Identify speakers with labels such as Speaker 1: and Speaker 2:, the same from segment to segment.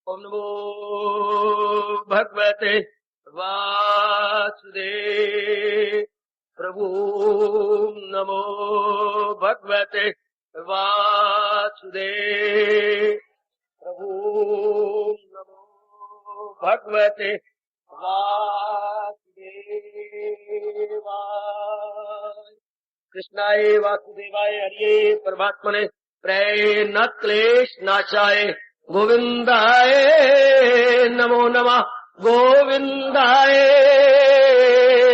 Speaker 1: ओम नमो भगवते वासुदेव प्रभु। नमो भगवते वासुदेव प्रभु। नमो भगवते वासुदेवाय। कृष्णाय वासुदेवाय हरिये परमात्मने प्रेम क्लेश नाशाय गोविंदाय नमो नमः। गोविंदाय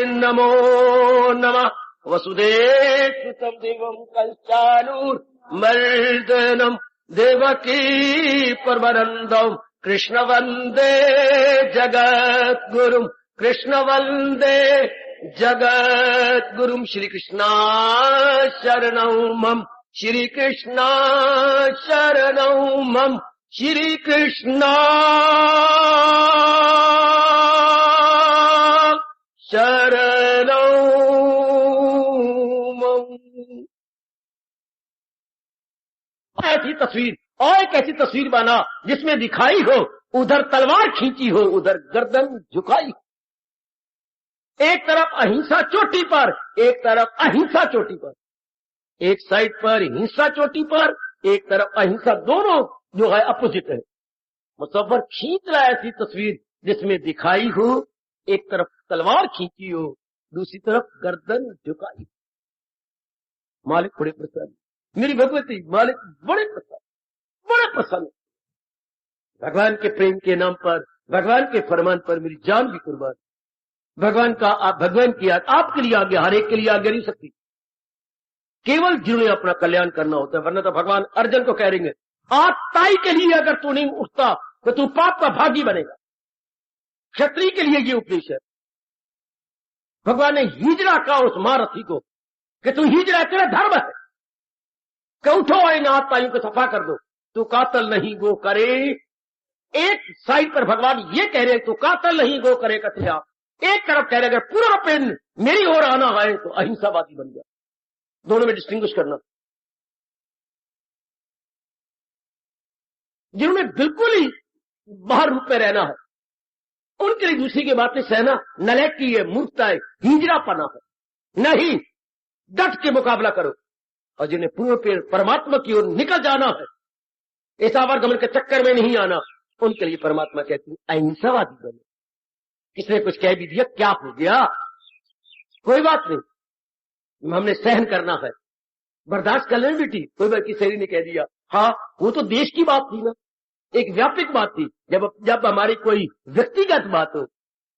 Speaker 1: नमो नमः। वसुदेव सुतं देवं कंचानूरमर्दनं देवकी परमानन्दं कृष्ण वन्दे जगद्गुरुं। कृष्ण वन्दे जगद्गुरुं। श्री कृष्णा शरणं मम। श्री कृष्णा शरणं मम। श्री कृष्णा शरणं मम। ऐसी तस्वीर और एक ऐसी तस्वीर बना जिसमें दिखाई हो उधर तलवार खींची हो, उधर गर्दन झुकाई हो। एक तरफ अहिंसा चोटी पर, एक तरफ अहिंसा चोटी पर। एक साइड पर हिंसा चोटी पर, एक तरफ अहिंसा। दोनों जो है अपोजिट है। मुसव्वर खींच रहा है ऐसी तस्वीर जिसमें दिखाई हो एक तरफ तलवार खींची हो, दूसरी तरफ गर्दन झुकाई। मालिक बड़े प्रसन्न, मेरी भगवती मालिक बड़े प्रसन्न, बड़े प्रसन्न। भगवान के प्रेम के नाम पर, भगवान के फरमान पर मेरी जान भी कुर्बान। भगवान की आपके लिए आज्ञा, हर एक के लिए आज्ञा नहीं सकती, केवल जिन्होंने अपना कल्याण करना होता है। वरना तो भगवान अर्जुन को कह रहे आज ताई के लिए अगर तू नहीं उठता तो तू पाप का भागी बनेगा। क्षत्रिय के लिए ये उपदेश है। भगवान ने हिजरा कहा उस महारथी को कि तू हिजरा, तेरा धर्म है कि उठो और इन हाथ ताइयों को सफा कर दो। तू कातल नहीं गो करे। एक साइड पर भगवान ये कह रहे तू कातल नहीं गो करे कथे आप, एक तरफ कह रहे अगर पूरा पेन मेरी ओर आना है तो अहिंसावादी बन गया। दोनों में डिस्टिंग्विश करना। जिन्होंने बिल्कुल ही बाहर रूप में रहना है उनके लिए दूसरी की बातें सहना नलायकी है, मूर्खता है, हिजरापना है। नहीं, डट के मुकाबला करो। और जिन्हें पूर्ण पे परमात्मा की ओर निकल जाना है, इस आवागमन के चक्कर में नहीं आना, उनके लिए परमात्मा कहती है अहिंसावादी बने। किसने कुछ कह भी दिया, क्या हो गया, कोई बात नहीं, हमने सहन करना है, बर्दाश्त कर लें बेटी। कोई बात की सहेली ने कह दिया, हाँ वो तो देश की बात थी ना, एक व्यापक बात थी। जब हमारी कोई व्यक्तिगत बात हो,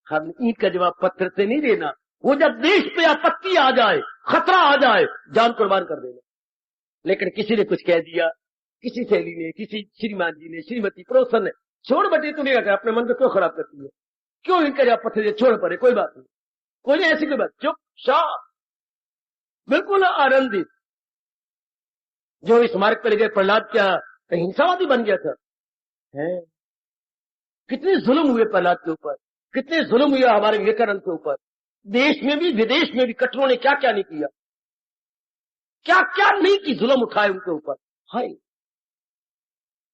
Speaker 1: हम ईंट का जवाब पत्थर से नहीं देना। वो जब देश पे आपत्ति आ जाए, खतरा आ जाए, जान कुर्बान कर देना। लेकिन किसी ने कुछ कह दिया, किसी सहेली ने, किसी श्रीमान जी ने, श्रीमती प्रोसन ने, छोड़ बेटे तू नहीं अपने मन को क्यों खराब करती है, क्यों इनका जवाब पत्थर छोड़ पड़े, कोई बात नहीं, कोई नहीं ऐसी कोई बात, चुप शाह, बिल्कुल आनंदित। जो इस मार्ग पर गए प्रहलाद क्या हिंसावादी बन गया था है? कितने जुल्म हुए प्रहलाद के ऊपर, कितने जुल्म हुए हमारे विवेकानंद के ऊपर। देश में भी विदेश में भी कटरों ने क्या क्या नहीं किया, क्या क्या नहीं की, जुल्म उठाए उनके ऊपर, हाय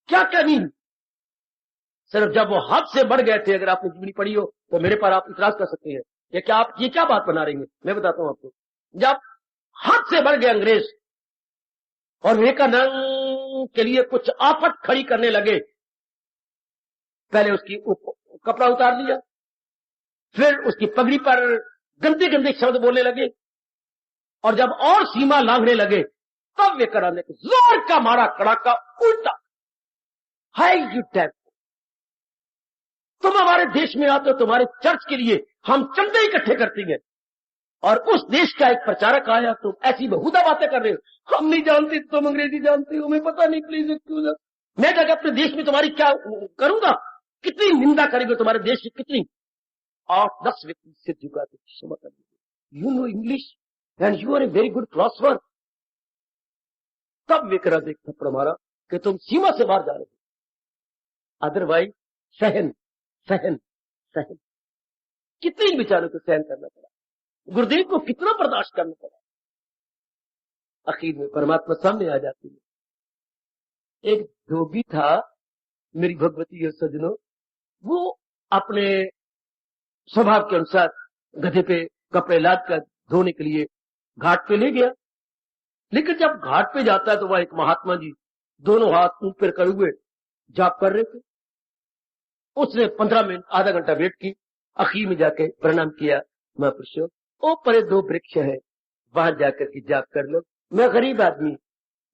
Speaker 1: क्या क्या नहीं। सिर्फ जब वो हद से बढ़ गए थे, अगर आपने जीवनी पढ़ी हो तो मेरे पर आप इतराज कर सकते हैं ये क्या आप ये क्या बात बना रहे हैं। मैं बताता हूं आपको, जब हद से बढ़ गए अंग्रेज और विवेकानंद के लिए कुछ आफत खड़ी करने लगे, पहले उसकी कपड़ा उतार लिया, फिर उसकी पगड़ी पर गंदे गंदे शब्द बोलने लगे, और जब और सीमा लांघने लगे तब विवेकानंद ने जोर का मारा कड़ाका उल्टा, हाय यू टैप, तुम हमारे देश में आते हो, तुम्हारे चर्च के लिए हम चंदे इकट्ठे करते हैं, और उस देश का एक प्रचारक आया, तुम ऐसी बहुधा बातें कर रहे हो, हम नहीं जानते, तुम अंग्रेजी जानते हो, हमें पता नहीं, प्लीज एक्सक्यूज। मैं जाकर अपने देश में तुम्हारी क्या करूंगा, कितनी निंदा करेंगे तुम्हारे देश की, कितनी 8-10 व्यक्ति से झुका के क्षमा कर दीजिए, you know English and you are a very good philosopher. तब विक्रा देख थप्पड़ मारा कि तुम सीमा से बाहर जा रहे हो, अदरवाइज सहन सहन सहन। कितने विचारों को सहन करना पड़ा, गुरुदेव को कितना बर्दाश्त करना पड़ा। आखिर में परमात्मा सामने आ जाती है। एक धोबी था, मेरी भगवती और सजनों, वो अपने स्वभाव के अनुसार गधे पे कपड़े लाद कर धोने के लिए घाट पे ले गया। लेकिन जब घाट पे जाता है तो वह एक महात्मा जी दोनों हाथ ऊपर करे हुए जाप कर रहे थे। उसने 15 मिनट आधा घंटा वेट की, आखिर में जाके प्रणाम किया, महापुरुषों ओ परे 2 वृक्ष है, वहां जाकर के जाप कर लो, मैं गरीब आदमी,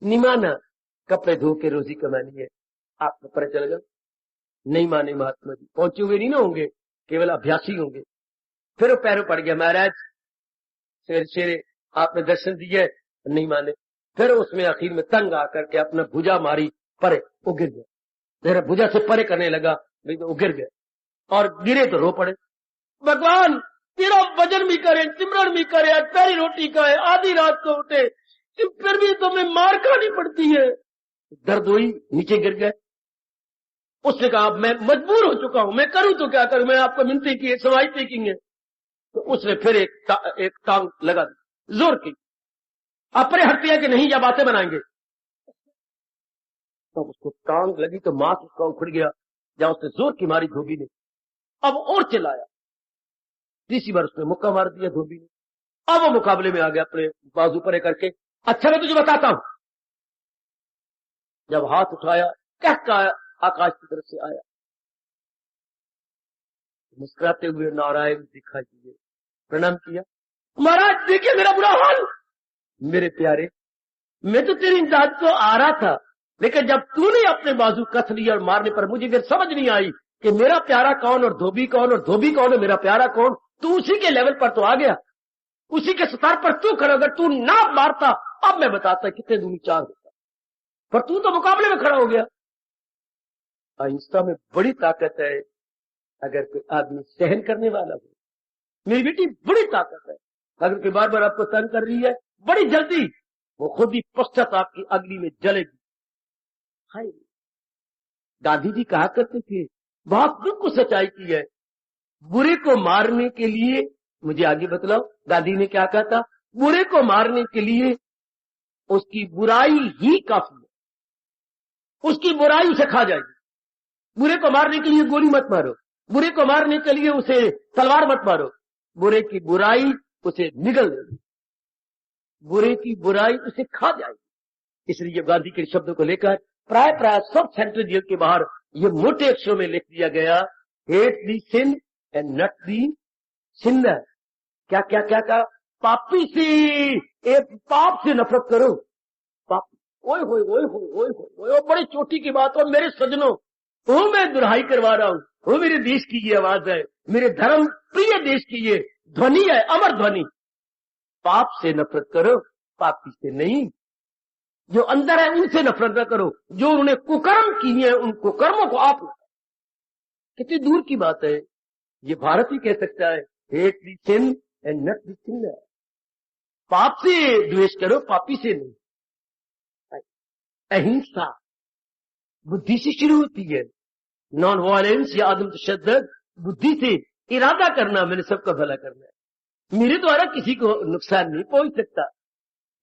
Speaker 1: निमाना कपड़े धो के रोजी कमानी है, आपको पता चलेगा। नहीं माने महात्मा जी, पहुंचे हुए नहीं ना होंगे, केवल अभ्यासी होंगे। फिर वो पैरों पड़ गया, महाराज शेरे शेरे आपने दर्शन दिए, नहीं माने। फिर उसमें आखिर में तंग आकर के अपना भुजा मारी, परे वो गिर गया, मेरा भुजा से परे करने लगा, वो गिर गया और गिरे तो रो पड़े, भगवान तेरा वजन भी करे, सिमरन भी करे, अटारी रोटी खाए, आधी रात को उठे, फिर भी तुम्हें मार खानी पड़ती है। दर्द हुई, नीचे गिर गए। उसने कहा मैं मजबूर हो चुका हूं, मैं करूं तो क्या करूं, मैं आपको मिनती की, समाइती की है। तो उसने फिर एक टांग लगा दी, जोर की, अपने हटिया के नहीं या बातें बनाएंगे। तो उसको टांग लगी तो मांस उसका उखड़ गया, जहां उसने जोर की मारी धोबी ने। अब और चिल्लाया, तीसरी बार उसने मुक्का मार दिया धोबी ने। अब वो मुकाबले में आ गया, अपने बाजू परे करके, अच्छा मैं तुझे बताता हूं। जब हाथ उठाया, कहता आकाश की तरफ से आया, मुस्कुराते हुए नारायण दिखाई दिए, प्रणाम किया, महाराज देखिए मेरा बुरा हाल। मेरे प्यारे, मैं तो तेरी इमदाद को आ रहा था, लेकिन जब तूने अपने बाजू कस लिया और मारने पर मुझे फिर समझ नहीं आई कि मेरा प्यारा कौन और धोबी कौन और धोबी कौन है मेरा प्यारा कौन। तू उसी के लेवल पर तो आ गया, उसी के स्तर पर तू खड़ा, अगर तू ना मारता अब मैं बताता कितने दूनी 4 होता, पर तू तो मुकाबले में खड़ा हो गया। अहिंसा में बड़ी ताकत है, अगर कोई आदमी सहन करने वाला हो। मेरी बेटी बड़ी ताकत है, अगर कोई बार बार आपको तंग कर रही है, बड़ी जल्दी वो खुद ही पश्चाताप की अग्नि में जलेगी। हाय, गांधी जी कहा करते थे, बहुत दुख सच्चाई की है, बुरे को मारने के लिए, मुझे आगे बतलाओ गांधी ने क्या कहा था, बुरे को मारने के लिए उसकी बुराई ही काफी है, उसकी बुराई उसे खा जाएगी। बुरे को मारने के लिए गोली मत मारो, बुरे को मारने के लिए उसे तलवार मत मारो, बुरे की बुराई उसे निगल देगी, बुरे की बुराई उसे खा जाएगी। इसलिए गांधी के शब्दों को लेकर प्राय सब सेंट्रल जेल के बाहर ये मोटे अक्षरों में लिख दिया गया, hate the sin and not the sinner. क्या क्या क्या क्या, पापी से, एक पाप से नफरत करो, पाप। ओए होए ओए होए ओए होए, बड़ी चोटी की बात हो मेरे सजनों, वो मैं दुहाई करवा रहा हूं, वो मेरे देश की ये आवाज है, मेरे धर्म प्रिय देश की ये ध्वनि है, अमर ध्वनि। पाप से नफरत करो, पापी से नहीं। जो अंदर है उनसे नफरत न करो, जो उन्होंने कुकर्म किए हैं उन कुकर्मों को आप। कितनी दूर की बात है, ये भारत ही कह सकता है, hate the sin and not the sinner. पाप से द्वेष करो, पापी से नहीं। अहिंसा बुद्धि से शुरू होती है, नॉन वायलेंस या आदम तशद्दुद बुद्धि से इरादा करना, मैंने सबका भला करना है, मेरे द्वारा किसी को नुकसान नहीं पहुंच सकता,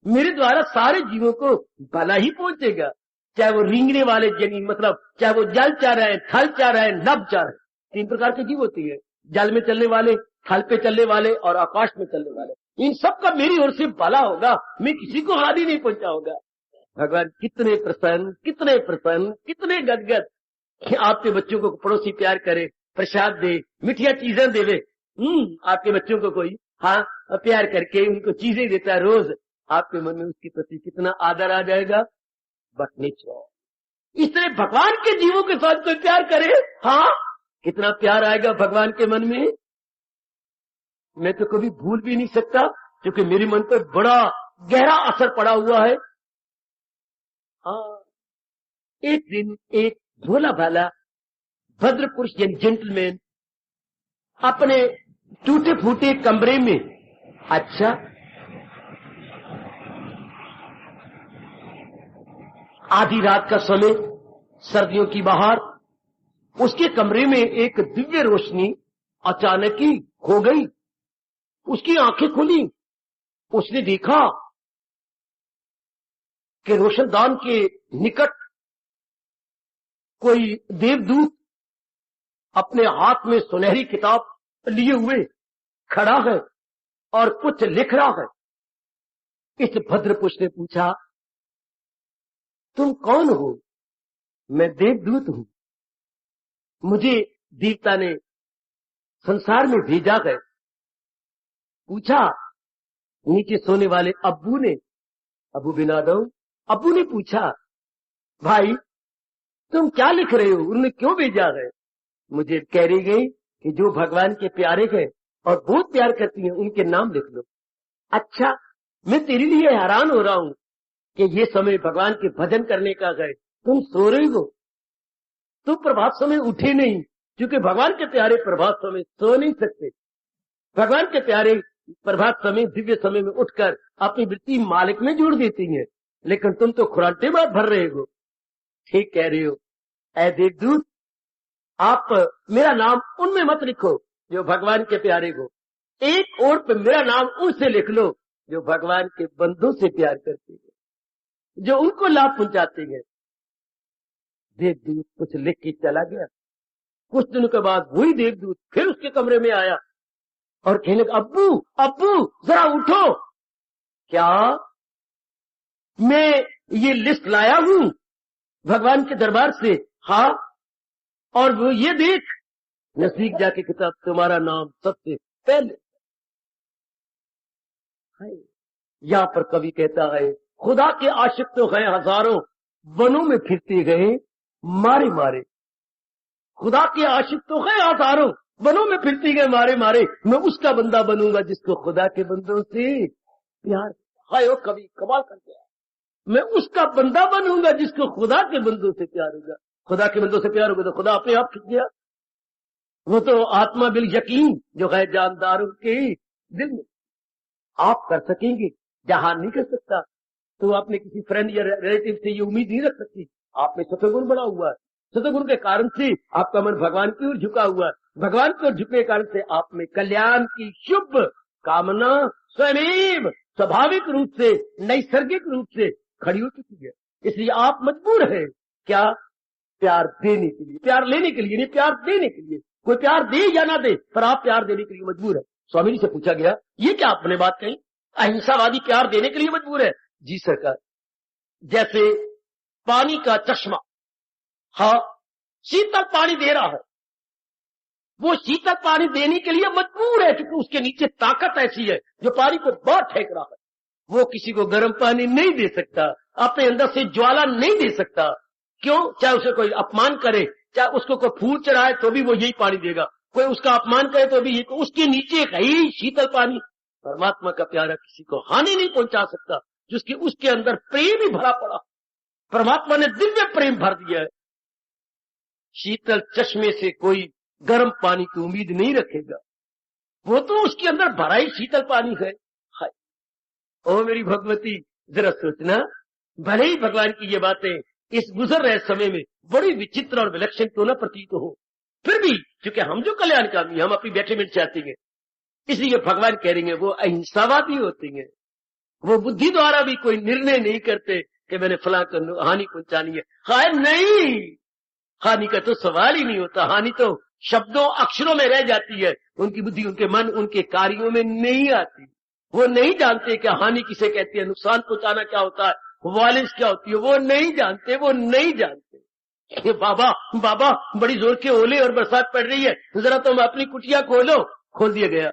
Speaker 1: मेरे द्वारा सारे जीवों को भला ही पहुंचेगा, चाहे वो रेंगने वाले जमीन, मतलब चाहे वो जल चाह रहे हैं, थल चाह रहे हैं, नभ चाह रहे हैं। 3 प्रकार के जीव होती है, जल में चलने वाले, थल पे चलने वाले और आकाश में चलने वाले। इन सब का मेरी ओर से भला होगा, मैं किसी को हानि नहीं पहुंचाऊंगा। भगवान कितने प्रसन्न, कितने प्रसन्न, कितने गदगद कि आपके बच्चों को पड़ोसी प्यार करे, प्रसाद दे, मिठिया चीजें देवे। आपके बच्चों को कोई प्यार करके उनको चीजें देता है रोज, आपके मन में उसके प्रति कितना आदर आ जाएगा। बट नेचर इस तरह भगवान के जीवों के साथ कोई प्यार करे, कितना प्यार आएगा भगवान के मन में, मैं तो कभी भूल भी नहीं सकता, क्योंकि मेरे मन पर बड़ा गहरा असर पड़ा हुआ है। एक दिन एक भोला भाला भद्र पुरुष यानी जेंटलमैन अपने टूटे फूटे कमरे में, अच्छा आधी रात का समय, सर्दियों की बहार, उसके कमरे में एक दिव्य रोशनी अचानक ही खो गई। उसकी आंखें खुली, उसने देखा कि रोशनदान के निकट कोई देवदूत अपने हाथ में सुनहरी किताब लिए हुए खड़ा है और कुछ लिख रहा है। इस भद्रपुरुष ने पूछा, तुम कौन हो? मैं देवदूत हूं, मुझे देवता ने संसार में भेजा है। पूछा नीचे सोने वाले अब्बू ने, अबू बिनादम, अब्बू ने पूछा, भाई तुम क्या लिख रहे हो? उन्होंने क्यों भेजा है? मुझे कह रही गई कि जो भगवान के प्यारे हैं और बहुत प्यार करती हैं उनके नाम लिख लो। अच्छा, मैं तेरे लिए हैरान हो रहा हूं कि ये समय भगवान के भजन करने का है, तुम सो रही हो, तुम प्रभात समय उठे नहीं, क्योंकि भगवान के प्यारे प्रभात समय सो नहीं सकते। भगवान के प्यारे प्रभात समय दिव्य समय में उठकर अपनी वृत्ति मालिक में जोड़ देती हैं, लेकिन तुम तो खुराटे बात भर रहे हो। ठीक कह रहे हो ऐ देवदूत, आप मेरा नाम उनमें मत लिखो जो भगवान के प्यारे हो, एक और पे मेरा नाम उनसे लिख लो जो भगवान के बंदों से प्यार करते हैं, जो उनको लाभ पहुंचाते हैं। देवदूत कुछ लिख के चला गया। कुछ दिनों के बाद वही देवदूत फिर उसके कमरे में आया और कहने लगा, अब्बू अब्बू जरा उठो। क्या? मैं ये लिस्ट लाया हूं भगवान के दरबार से। हाँ, और वो ये देख, नजदीक जाके किताब, तुम्हारा नाम सबसे पहले। यहां पर कवि कहता है, खुदा के आशिक तो गए हजारों, वनों में फिरते गए मारे मारे। खुदा के आशिक तो गए हजारों, वनों में फिरते गए मारे मारे। मैं उसका बंदा बनूंगा जिसको खुदा के बंदों से प्यार। हाय वो कवि कमाल कर गया। मैं उसका बंदा बनूंगा जिसको खुदा के बंदों से प्यार होगा। खुदा के बंदों से प्यार होगा तो खुदा अपने आप खिंच गया। वो तो आत्मा बिल यकीन जो है जानदारों के दिल में। आप कर सकेंगे जहां नहीं कर सकता, तो आपने किसी फ्रेंड या रिलेटिव से ये उम्मीद नहीं रख सकती। आप में सतगुण बड़ा हुआ है, सतगुण के कारण से आपका मन भगवान की ओर झुका हुआ है। भगवान की ओर झुकने के कारण से आप में कल्याण की शुभ कामना स्वयं स्वाभाविक रूप से, नैसर्गिक रूप से खड़ी हो चुकी है। इसलिए आप मजबूर हैं क्या? प्यार देने के लिए, प्यार लेने के लिए नहीं, प्यार देने के लिए। कोई प्यार दे या ना दे, पर आप प्यार देने के लिए मजबूर है। स्वामी जी से पूछा गया, ये क्या आपने बात कही? अहिंसावादी प्यार देने के लिए मजबूर है। जी सरकार, जैसे पानी का चश्मा, हाँ, शीतल पानी दे रहा है, वो शीतल पानी देने के लिए मजबूर है क्योंकि उसके नीचे ताकत ऐसी है जो पानी को बहुत फेंक रहा है। वो किसी को गर्म पानी नहीं दे सकता, अपने अंदर से ज्वाला नहीं दे सकता। क्यों? चाहे उसे कोई अपमान करे, चाहे उसको कोई फूल चढ़ाए तो भी वो यही पानी देगा, कोई उसका अपमान करे तो भी तो उसके नीचे एक ही शीतल पानी। परमात्मा का प्यारा किसी को हानि नहीं पहुंचा सकता, जिसकी उसके अंदर प्रेम ही भरा पड़ा। परमात्मा ने दिव्य प्रेम भर दिया है। शीतल चश्मे से कोई गर्म पानी की उम्मीद नहीं रखेगा, वो तो उसके अंदर भरा ही शीतल पानी है। हाय ओ मेरी भगवती, जरा सोचना, भले ही भगवान की ये बातें इस गुजर रहे समय में बड़ी विचित्र और विलक्षण क्यों न प्रतीत हो, फिर भी क्योंकि हम जो कल्याणकामी, हम अपनी बेटरमेंट चाहते हैं, इसलिए भगवान कह रहे हैं वो अहिंसावादी होते हैं। वो बुद्धि द्वारा भी कोई निर्णय नहीं करते कि मैंने फलां को हानि पहुंचानी है। हाय नहीं, हानि का तो सवाल ही नहीं होता। हानि तो शब्दों अक्षरों में रह जाती है, उनकी बुद्धि, उनके मन, उनके कार्यों में नहीं आती। वो नहीं जानते कि हानि किसे कहती है, नुकसान पहुंचाना क्या होता है, वायलेंस क्या होती है, वो नहीं जानते, वो नहीं जानते। बाबा बाबा बड़ी जोर के ओले और बरसात पड़ रही है, जरा तुम अपनी कुटिया खोलो। खोल दिया गया।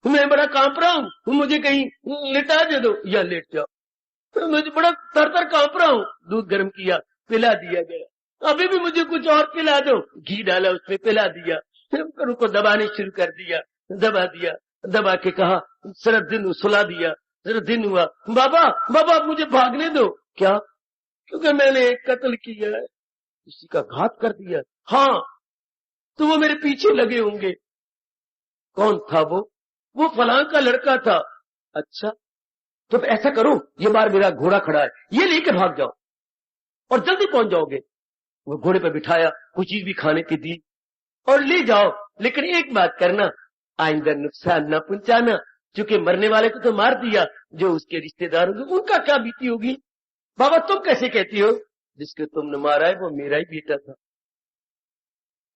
Speaker 1: मैं बड़ा कांप रहा हूँ, मुझे कहीं लेटा दे दो या लेट जाओ, मुझे बड़ा तर कांप रहा हूँ। दूध गर्म किया, पिला दिया गया। अभी भी मुझे कुछ और पिला दो, घी डाला उसमें, पिला दिया। फिर उनको दबाने शुरू कर दिया, दबा दिया, दबा के कहा शरद दिन सुला दिया। शरद दिन हुआ, बाबा बाबा मुझे भागने दो। क्या? क्योंकि मैंने एक कत्ल किया है, किसी का घात कर दिया। हाँ, तो वो मेरे पीछे लगे होंगे। कौन था वो? वो फलां का लड़का था। अच्छा, तो ऐसा करो, ये बार मेरा घोड़ा खड़ा है, ये लेके भाग जाओ और जल्दी पहुंच जाओगे। वो घोड़े पर बिठाया, कुछ चीज भी खाने की दी और ले जाओ, लेकिन एक बात करना, आइंदा नुकसान न पहुंचाना, क्योंकि मरने वाले को तो मार दिया, जो उसके रिश्तेदार होंगे उनका क्या बीती होगी। बाबा तुम कैसे कहती हो? जिसको तुमने मारा है वो मेरा ही बेटा था।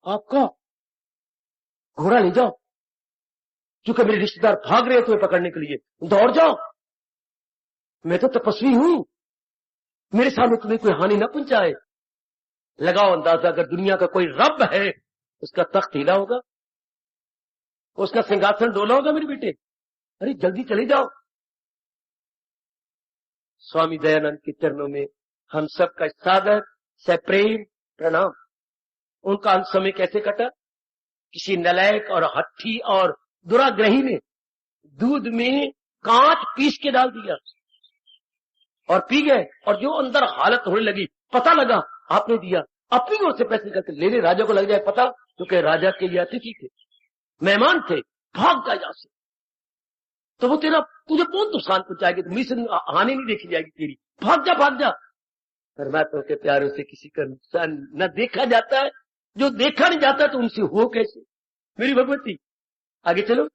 Speaker 1: आपका घोड़ा ले जाओ, क्योंकि मेरे रिश्तेदार भाग रहे हैं तुम्हें पकड़ने के लिए, दौड़ जाओ, मैं तो तपस्वी हूं, मेरे सामने तुम्हें कोई हानि न पहुंचाए। लगाओ अंदाजा, अगर दुनिया का कोई रब है उसका तख्त हिला होगा, उसका सिंहासन डोला होगा मेरे बेटे। अरे जल्दी चले जाओ। स्वामी दयानंद के चरणों में हम सबका सादर से प्रेम प्रणाम। उनका अंत समय कैसे कटा? किसी नलायक और हट्ठी और दुराग्रही ने दूध में कांच पीस के डाल दिया और पी गए, और जो अंदर हालत होने लगी, पता लगा आपने दिया, अपनी ओर से पैसे करके लेने राजा को लग जाए पता, क्योंकि राजा के ये अतिथि थे, मेहमान थे, भाग जा यहां से, तो वो तेरा तुझे बहुत नुकसान पहुंचाएगी, तुम्हें से हानि नहीं देखी जाएगी तेरी, भाग जा भाग जा। परमात्मा के प्यारों से किसी का नुकसान न देखा जाता है, जो देखा नहीं जाता तो उनसे हो कैसे? मेरी भगवती आगे चलो।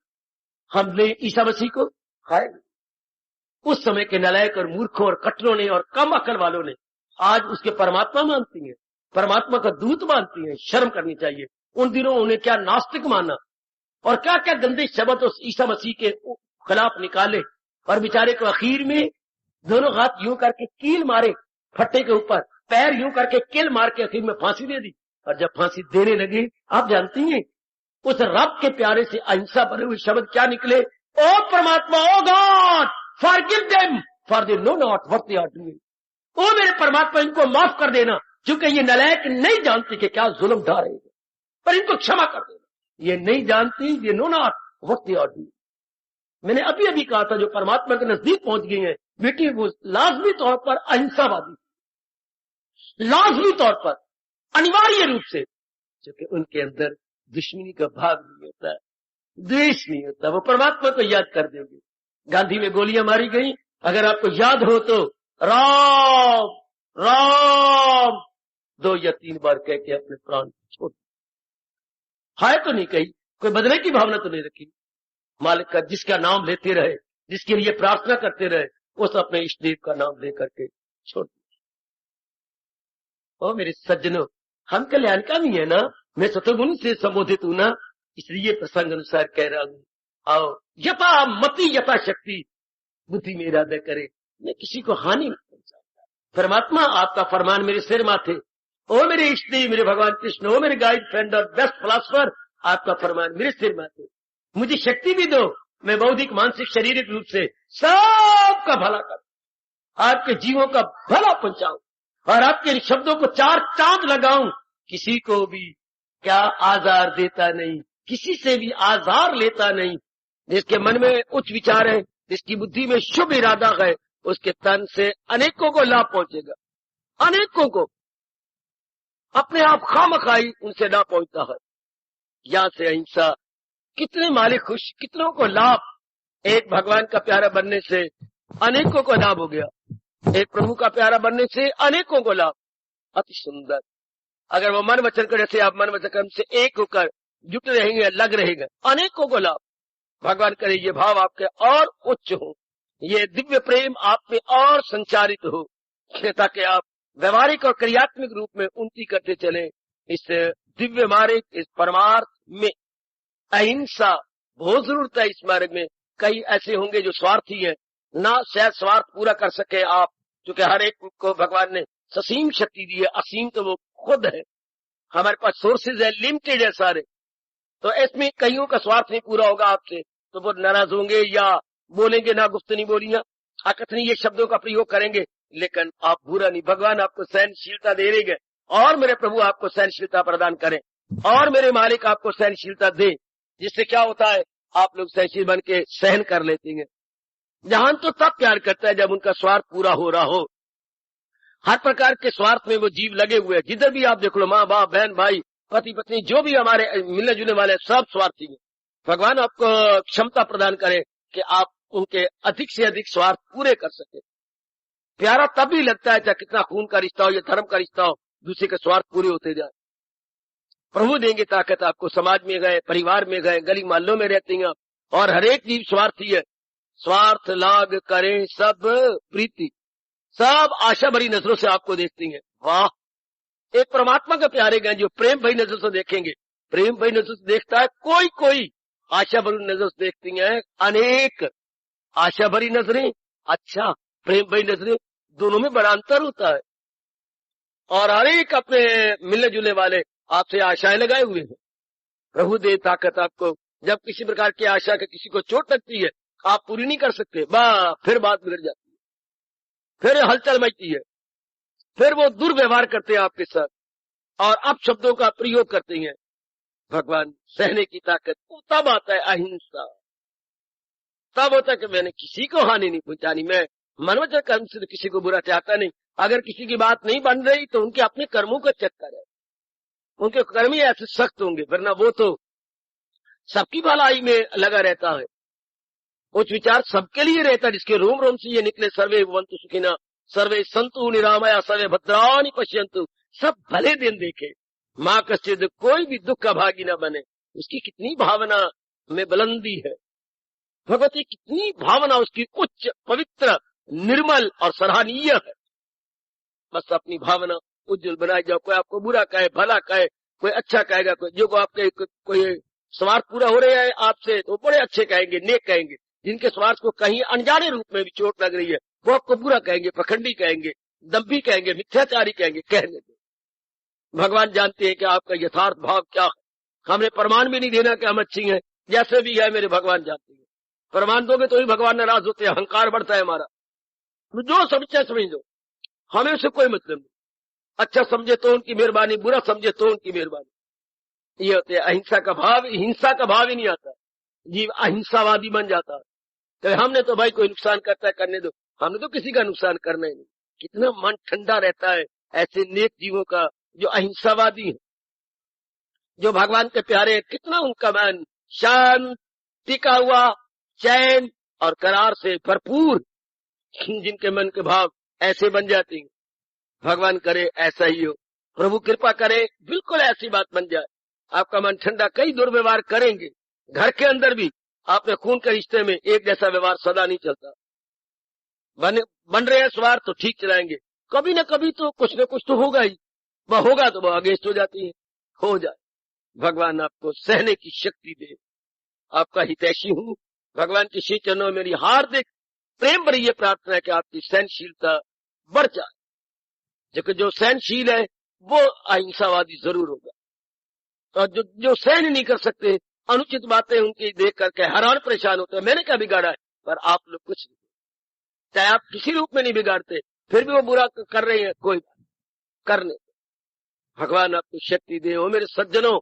Speaker 1: हमने ईसा मसीह को खाए, उस समय के नालायक और मूर्खों और कटरों ने और कम अकल वालों ने आज उसके परमात्मा मानती हैं, परमात्मा का दूत मानती हैं। शर्म करनी चाहिए। उन दिनों उन्हें क्या नास्तिक माना और क्या क्या गंदे शब्द उस ईसा मसीह के खिलाफ निकाले, और बेचारे को आखिर में दोनों हाथ यूं करके कील मारे, फट्टे के ऊपर पैर यूं करके कील मार के आखिर में फांसी दे दी। और जब फांसी देने लगे, आप जानती हैं उस रब के प्यारे से अहिंसा भरे हुए शब्द क्या निकले? ओ परमात्मा, oh God, forgive them for they know not what they are doing. ओ मेरे परमात्मा, इनको माफ कर देना, क्योंकि ये नालायक नहीं जानती कि क्या जुल्म ढा रहे हैं, पर इनको क्षमा कर देना। ये नहीं जानती, ये know not what they are doing. मैंने अभी अभी कहा था, जो परमात्मा के नजदीक पहुंच गई है बेटी, वो लाजमी तौर पर अहिंसावादी, लाजमी तौर पर, अनिवार्य रूप से, क्योंकि उनके अंदर दुश्मनी का भाव नहीं होता है, द्वेष नहीं होता, वो परमात्मा को याद कर देंगे। गांधी में गोलियां मारी गई, अगर आपको याद हो तो राम राम 2 या 3 बार कह के अपने प्राण छोड़, हाय तो नहीं कही, कोई बदले की भावना तो नहीं रखी। मालिक का जिसका नाम लेते रहे, जिसके लिए प्रार्थना करते रहे, उस अपने इष्ट देव का नाम लेकर के छोड़ दिया। ओ मेरे सज्जनों, हम कल्याणकामी है ना, मैं सतगुण से संबोधित हूं ना, इसलिए प्रसंग अनुसार कह रहा हूं। आओ, यथा मति यथा शक्ति, बुद्धि में इरादा करे, मैं किसी को हानि नहीं पहुंचाता। परमात्मा आपका फरमान मेरे सिर माथे, ओ मेरे इष्ट देव, मेरे भगवान कृष्ण, ओ मेरे गाइड फ्रेंड और बेस्ट फिलॉसफर, आपका फरमान मेरे सिर माथे। मुझे शक्ति भी दो, मैं बौद्धिक मानसिक शारीरिक रूप से सबका भला करूं, आपके जीवों का भला पहुंचाऊं, और आपके शब्दों को 4 चांद लगाऊं। किसी को भी क्या आजार देता नहीं, किसी से भी आजार लेता नहीं। जिसके मन में उच्च विचार है, जिसकी बुद्धि में शुभ इरादा है, उसके तन से अनेकों को लाभ पहुंचेगा, अनेकों को। अपने आप खामखाई उनसे ना पहुंचता है। यहां से अहिंसा, कितने मालिक खुश, कितनों को लाभ। एक भगवान का प्यारा बनने से अनेकों को लाभ हो गया, एक प्रभु का प्यारा बनने से अनेकों को लाभ। अति सुंदर। अगर वो मन वचन कर, जैसे आप मन वचन कर्म से एक होकर जुट रहेंगे, लग रहेंगे, अनेकों को लाभ। भगवान करे ये भाव आपके और उच्च हो, ये दिव्य प्रेम आप में और संचारित हो, ताकि आप व्यवहारिक और क्रियात्मक रूप में उन्नति करते चले इस दिव्य मार्ग, इस परमार्थ में। अहिंसा बहुत जरूरत है इस मार्ग में। कई ऐसे होंगे जो स्वार्थी है, ना शायद स्वार्थ पूरा कर सके आप, क्योंकि हर एक को भगवान ने ससीम शक्ति दी है, असीम तो वो खुद है। हमारे पास सोर्सेज है, लिमिटेड है सारे, तो इसमें कईयों का स्वार्थ नहीं पूरा होगा आपसे, तो वो नाराज होंगे या बोलेंगे ना गुफ्तनी बोलियां, अकथनीय ये शब्दों का प्रयोग करेंगे, लेकिन आप बुरा नहीं। भगवान आपको सहनशीलता दे रहे हैं, और मेरे प्रभु आपको सहनशीलता प्रदान करें, और मेरे मालिक आपको सहनशीलता दे, जिससे क्या होता है, आप लोग सहनशील बन के सहन कर लेते हैं। जहान तो तब प्यार करता है जब उनका स्वार्थ पूरा हो रहा हो। हर प्रकार के स्वार्थ में वो जीव लगे हुए हैं, जिधर भी आप देख लो, माँ बाप, बहन भाई, पति पत्नी, जो भी हमारे मिलने जुलने वाले सब स्वार्थी हैं। भगवान आपको क्षमता प्रदान करे कि आप उनके अधिक से अधिक स्वार्थ पूरे कर सके। प्यारा तभी लगता है चाहे कितना खून का रिश्ता हो या धर्म का रिश्ता हो, दूसरे के स्वार्थ पूरे होते जाए। प्रभु देंगे ताकत आपको। समाज में गए, परिवार में गए, गली मोहल्लों में रहती हैं, और हर एक जीव स्वार्थी है। स्वार्थ लाग करें सब प्रीति, सब आशा भरी नजरों से आपको देखती हैं। वाह, एक परमात्मा के प्यारे गए जो प्रेम भरी नजर से देखेंगे। प्रेम भरी नजर से देखता है कोई, कोई आशा भरी नजर से देखती है अनेक। आशा भरी नजरें, अच्छा प्रेम भरी नजरें, दोनों में बड़ा अंतर होता है। और हर एक अपने मिलने जुलने वाले आपसे आशाएं लगाए हुए हैं। प्रभु दे ताकत आपको, जब किसी प्रकार की आशा के किसी को चोट लगती है, आप पूरी नहीं कर सकते, फिर बात बिगड़ जाती है, फिर हलचल मचती है, फिर वो दुर्व्यवहार करते हैं आपके साथ और अपशब्दों का प्रयोग करते हैं। भगवान सहने की ताकत तब आता है अहिंसा, तब होता है कि मैंने किसी को हानि नहीं पहुंचानी, मैं मनोवचन कर्म से किसी को बुरा चाहता नहीं। अगर किसी की बात नहीं बन रही तो उनके अपने कर्मों का चक्कर है, उनके कर्म ही ऐसे सख्त होंगे, वरना वो तो सबकी भलाई में लगा रहता है। उच्च विचार सबके लिए रहता है, जिसके रोम रोम से ये निकले, सर्वे भवन्तु सुखिनः, सर्वे सन्तु निरामया, सर्वे भद्राणि पश्यन्तु, सब भले दिन देखे, माँ कश्चित्, कोई भी दुख का भागी न बने। उसकी कितनी भावना में बुलंदी है, भगवती कितनी भावना उसकी उच्च, पवित्र, निर्मल और सराहनीय है। बस अपनी भावना उज्जवल बनाई जाओ। कोई आपको बुरा कहे, भला कहे, कोई अच्छा कहेगा, कोई जो आपके कोई स्वार्थ पूरा हो रहा है आपसे तो बड़े अच्छे कहेंगे, नेक कहेंगे। जिनके स्वार्थ को कहीं अनजाने रूप में भी चोट लग रही है वो आपको बुरा कहेंगे, पखंडी कहेंगे, दम्भी कहेंगे, मिथ्याचारी कहेंगे, कहने दो। भगवान जानते हैं कि आपका यथार्थ भाव क्या है। हमने प्रमाण भी नहीं देना कि हम अच्छी हैं, जैसे भी है मेरे भगवान जानते हैं। प्रमाण दोगे तो ही भगवान नाराज होते हैं, अहंकार बढ़ता है हमारा। जो समझे समझ लो, हमें उससे कोई मतलब नहीं। अच्छा समझे तो उनकी मेहरबानी, बुरा समझे तो उनकी मेहरबानी। ये होते हैं अहिंसा का भाव, हिंसा का भाव ही नहीं आता, जीव अहिंसावादी बन जाता है। तो हमने तो भाई कोई नुकसान करता है करने दो, हमने तो किसी का नुकसान करना ही नहीं। कितना मन ठंडा रहता है ऐसे नेक जीवों का जो अहिंसावादी है, जो भगवान के प्यारे, कितना उनका मन शांति का हुआ, चैन और करार से भरपूर, जिनके मन के भाव ऐसे बन जाती हैं। भगवान करे ऐसा ही हो, प्रभु कृपा करे बिल्कुल ऐसी बात बन जाए, आपका मन ठंडा। कई दुर्व्यवहार करेंगे, घर के अंदर भी आपने खून के रिश्ते में एक जैसा व्यवहार सदा नहीं चलता। बन रहे हैं स्वार्थ तो ठीक चलाएंगे, कभी न कभी तो कुछ न कुछ तो होगा ही, वह होगा तो वह अगेंस्ट हो जाती है, हो जाए। भगवान आपको सहने की शक्ति दे। आपका हितैषी हूँ, भगवान के श्री चरणों में मेरी हार्दिक प्रेम भरी ये प्रार्थना है कि आपकी सहनशीलता बढ़ जाए। जो सहनशील है वो अहिंसावादी जरूर होगा, और जो सहन नहीं कर सकते, अनुचित बातें उनकी देख करके हैरान परेशान होते हैं, मैंने क्या बिगाड़ा है, पर आप लोग कुछ नहीं, चाहे आप किसी रूप में नहीं बिगाड़ते, फिर भी वो बुरा कर रहे हैं, कोई बात करने। भगवान आपको शक्ति दे। हो मेरे सज्जनों,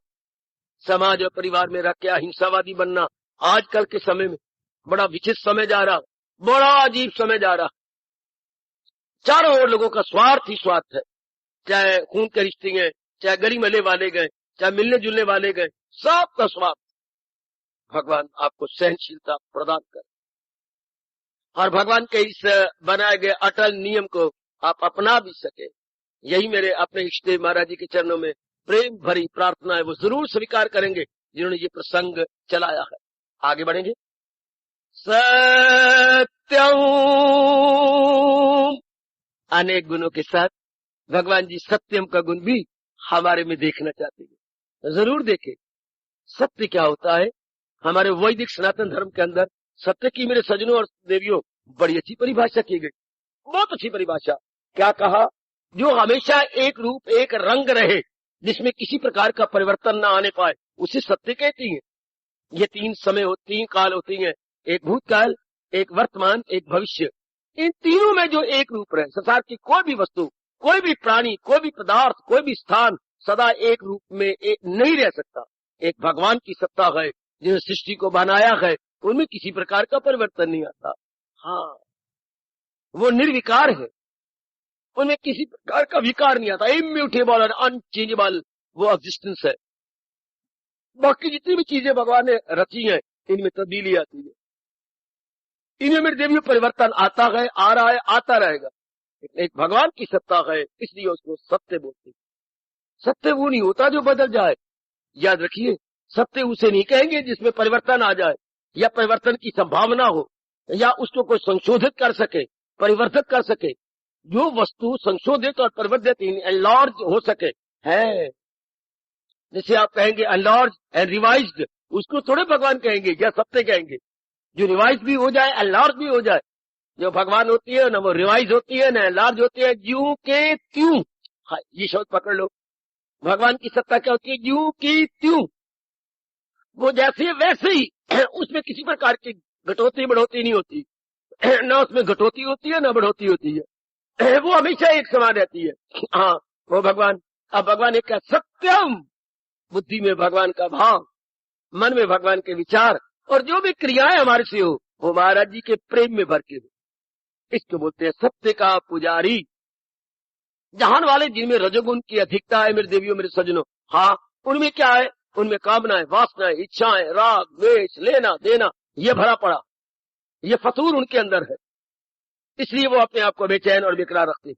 Speaker 1: समाज और परिवार में रख के अहिंसावादी बनना आजकल के समय में बड़ा विचित्र समय जा रहा, बड़ा अजीब समय जा रहा। चारों ओर लोगों का स्वार्थ ही स्वार्थ है, चाहे खून के रिश्ते हैं, चाहे गली मले वाले गए, चाहे मिलने जुलने वाले गए, सबका स्वार्थ। भगवान आपको सहनशीलता प्रदान करे और भगवान के इस बनाए गए अटल नियम को आप अपना भी सके। यही मेरे अपने इष्टदेव महाराज जी के चरणों में प्रेम भरी प्रार्थना है, वो जरूर स्वीकार करेंगे जिन्होंने ये प्रसंग चलाया है। आगे बढ़ेंगे। सत्यम, अनेक गुणों के साथ भगवान जी सत्यम का गुण भी हमारे में देखना चाहते हैं, जरूर देखें। सत्य क्या होता है? हमारे वैदिक सनातन धर्म के अंदर सत्य की मेरे सजनों और देवियों बड़ी अच्छी परिभाषा की गई, बहुत अच्छी परिभाषा। क्या कहा? जो हमेशा एक रूप एक रंग रहे, जिसमें किसी प्रकार का परिवर्तन न आने पाए, उसे सत्य कहती है। ये तीन समय तीन काल होती हैं, एक भूतकाल, एक वर्तमान, एक भविष्य। इन तीनों में जो एक रूप रहे, संसार की कोई भी वस्तु, कोई भी प्राणी, कोई भी पदार्थ, कोई भी स्थान सदा एक रूप में एक नहीं रह सकता। एक भगवान की सत्ता है जिन्होंने सृष्टि को बनाया है, उनमें किसी प्रकार का परिवर्तन नहीं आता। हाँ, वो निर्विकार है, उनमें किसी प्रकार का विकार नहीं आता, इम्यूटेबल और अनचेंजेबल वो एग्जिस्टेंस है। बाकी जितनी भी चीजें भगवान ने रची हैं, इनमें तब्दीली आती है, इनमें मेरे देवी परिवर्तन आता है, आ रहा है, आता रहेगा। एक भगवान की सत्ता है, इसलिए उसको सत्य बोलते हैं। सत्य वो नहीं होता जो बदल जाए, याद रखिए। सत्य उसे नहीं कहेंगे जिसमें परिवर्तन आ जाए, या परिवर्तन की संभावना हो, या उसको कोई संशोधित कर सके, परिवर्तित कर सके। जो वस्तु संशोधित और परिवर्तित एनलार्ज हो सके है। जैसे आप कहेंगे एनलार्ज एंड रिवाइज्ड, उसको थोड़े भगवान कहेंगे या सत्य कहेंगे। जो रिवाइज भी हो जाए, एनलार्ज भी हो जाए। जो भगवान होती है ना वो रिवाइज होती है ना एनलार्ज होती है, ज्यों के त्यों। हाँ, ये शब्द पकड़ लो। भगवान की सत्ता क्या होती है? ज्यों की त्यों, वो जैसे वैसे ही, उसमें किसी प्रकार की घटोती बढ़ोती नहीं होती, ना उसमें घटोती होती है ना बढ़ोती होती है, वो हमेशा एक समान रहती है। हाँ, वो भगवान। अब भगवान एक सत्यम, बुद्धि में भगवान का भाव, मन में भगवान के विचार, और जो भी क्रियाएं हमारे से हो वो महाराज जी के प्रेम में भर के हो। इसको बोलते हैं सत्य का पुजारी। जहान वाले जिनमें रजोगुण की अधिकता है, मेरे देवियों मेरे सज्जनों, हाँ, उनमें क्या है? उनमें कामनाएं, वासनाएं, इच्छाएं, राग, द्वेष, लेना देना, ये भरा पड़ा, ये फतूर उनके अंदर है। इसलिए वो अपने आप को बेचैन और बेकरार रखते हैं।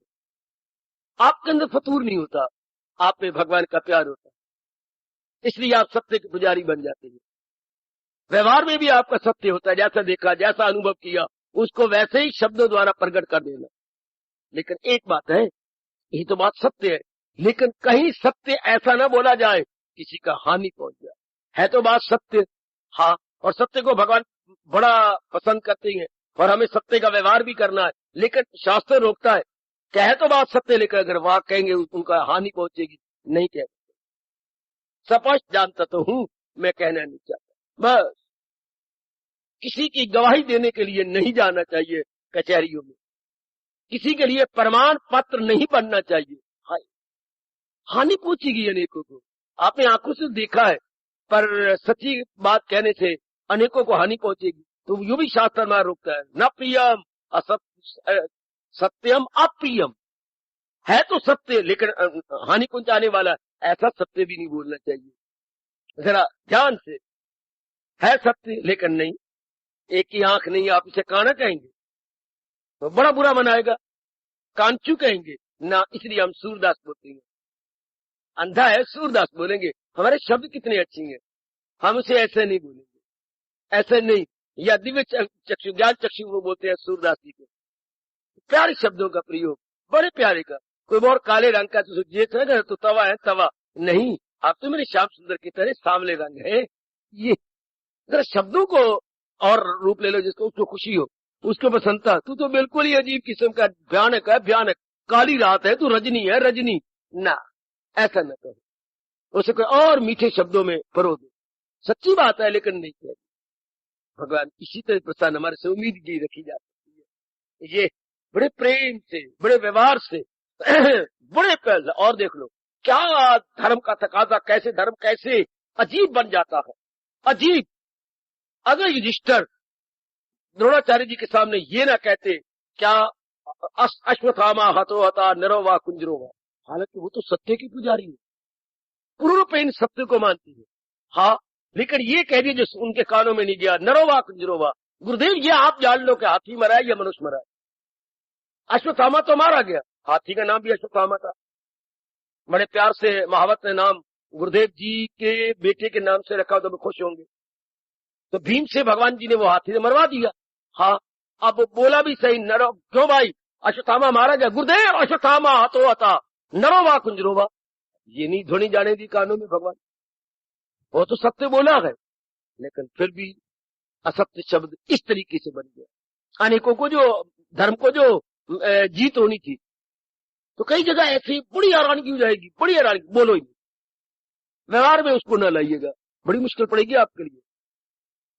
Speaker 1: आपके अंदर फतूर नहीं होता, आप में भगवान का प्यार होता है, इसलिए आप सत्य के पुजारी बन जाते हैं। व्यवहार में भी आपका सत्य होता है, जैसा देखा, जैसा अनुभव किया, उसको वैसे ही शब्दों द्वारा प्रकट कर देना। लेकिन एक बात है, ये तो बात सत्य है, लेकिन कहीं सत्य ऐसा ना बोला जाए किसी का हानि पहुंच जाए। है तो बात सत्य, हाँ, और सत्य को भगवान बड़ा पसंद करते हैं और हमें सत्य का व्यवहार भी करना है, लेकिन शास्त्र रोकता है। कहे तो बात सत्य, लेकिन अगर वहां कहेंगे उनका हानि पहुंचेगी, नहीं कह सकते। स्पष्ट जानता तो हूं, मैं कहना नहीं चाहता। बस किसी की गवाही देने के लिए नहीं जाना चाहिए कचहरियों में, किसी के लिए प्रमाण पत्र नहीं बनना चाहिए। हानि पहुंचेगी अनेकों को, आपने आंखों से देखा है, पर सच्ची बात कहने से अनेकों को हानि पहुंचेगी। तो यो भी शास्त्र में रोकता है, न प्रियम सत्यम अप्रियम। है तो सत्य, लेकिन हानि पहुंचाने वाला ऐसा सत्य भी नहीं बोलना चाहिए। जरा ध्यान से, है सत्य लेकिन नहीं, एक ही आंख नहीं, आप इसे काना कहेंगे तो बड़ा बुरा मनाएगा, कांचू कहेंगे ना, इसलिए हम सूरदास बोलते हैं। अंधा है, सूरदास बोलेंगे। हमारे शब्द कितने अच्छे हैं, हम उसे ऐसे नहीं बोलेंगे, ऐसे नहीं। या दिव्य चक्षु, ज्ञान चक्षु वो बोलते हैं सूरदास जी को। प्यारे शब्दों का प्रयोग, बड़े प्यारे का। कोई और काले रंग का तो सोचिए तो तवा है, तवा नहीं, आप तो मेरे श्याम सुंदर की तरह सांवले रंग है। ये जरा शब्दों को और रूप ले लो जिसको उसको खुशी हो, उसको पसंदता। तू तो बिल्कुल ही अजीब किस्म का भयानक है, भयानक। काली रात है, तू रजनी है, रजनी ना, ऐसा न करो। उसे कोई और मीठे शब्दों में परो दो। सच्ची बात है लेकिन नहीं कहती। भगवान इसी तरह प्रसन्न हमारे से उम्मीद की रखी जा सकती है। ये बड़े प्रेम से, बड़े व्यवहार से, बड़े पहले। और देख लो क्या धर्म का तकाजा, कैसे धर्म कैसे अजीब बन जाता है, अजीब। अगर युधिष्ठिर द्रोणाचार्य जी के सामने ये ना कहते क्या अश्वत्थामा हतो हता नरो वा कुंजरो वा, हालांकि वो तो सत्य की पुजारी है, पूर्ण रूप इन सत्य को मानती है, हाँ, लेकिन ये कह दिया जो उनके कानों में नहीं गया, नरो वा कुंजरो वा। गुरुदेव ये आप जान लो कि हाथी मरा है या मनुष्य मरा है। अश्वत्थामा तो मारा गया, हाथी का नाम भी अश्वत्थामा था। बड़े प्यार से महावत ने नाम गुरुदेव जी के बेटे के नाम से रखा, तो वे खुश होंगे। तो भीम से भगवान जी ने वो हाथी से मरवा दिया। हाँ, अब बोला भी सही, नरो, क्यों भाई अश्वत्थामा मारा गया, गुरुदेव अश्वत्थामा हतो हता नरो वा कुंजरो वा। ये नहीं ध्वनि जाने दी कानों में भगवान, वो तो सत्य बोला है, लेकिन फिर भी असत्य शब्द इस तरीके से बन गया। अनेकों को जो धर्म को जो जीत होनी थी, तो कई जगह ऐसी बड़ी हैरानगी हो जाएगी, बड़ी हैरानगी, बोलो ही व्यवहार में उसको न लाइएगा, बड़ी मुश्किल पड़ेगी आपके लिए।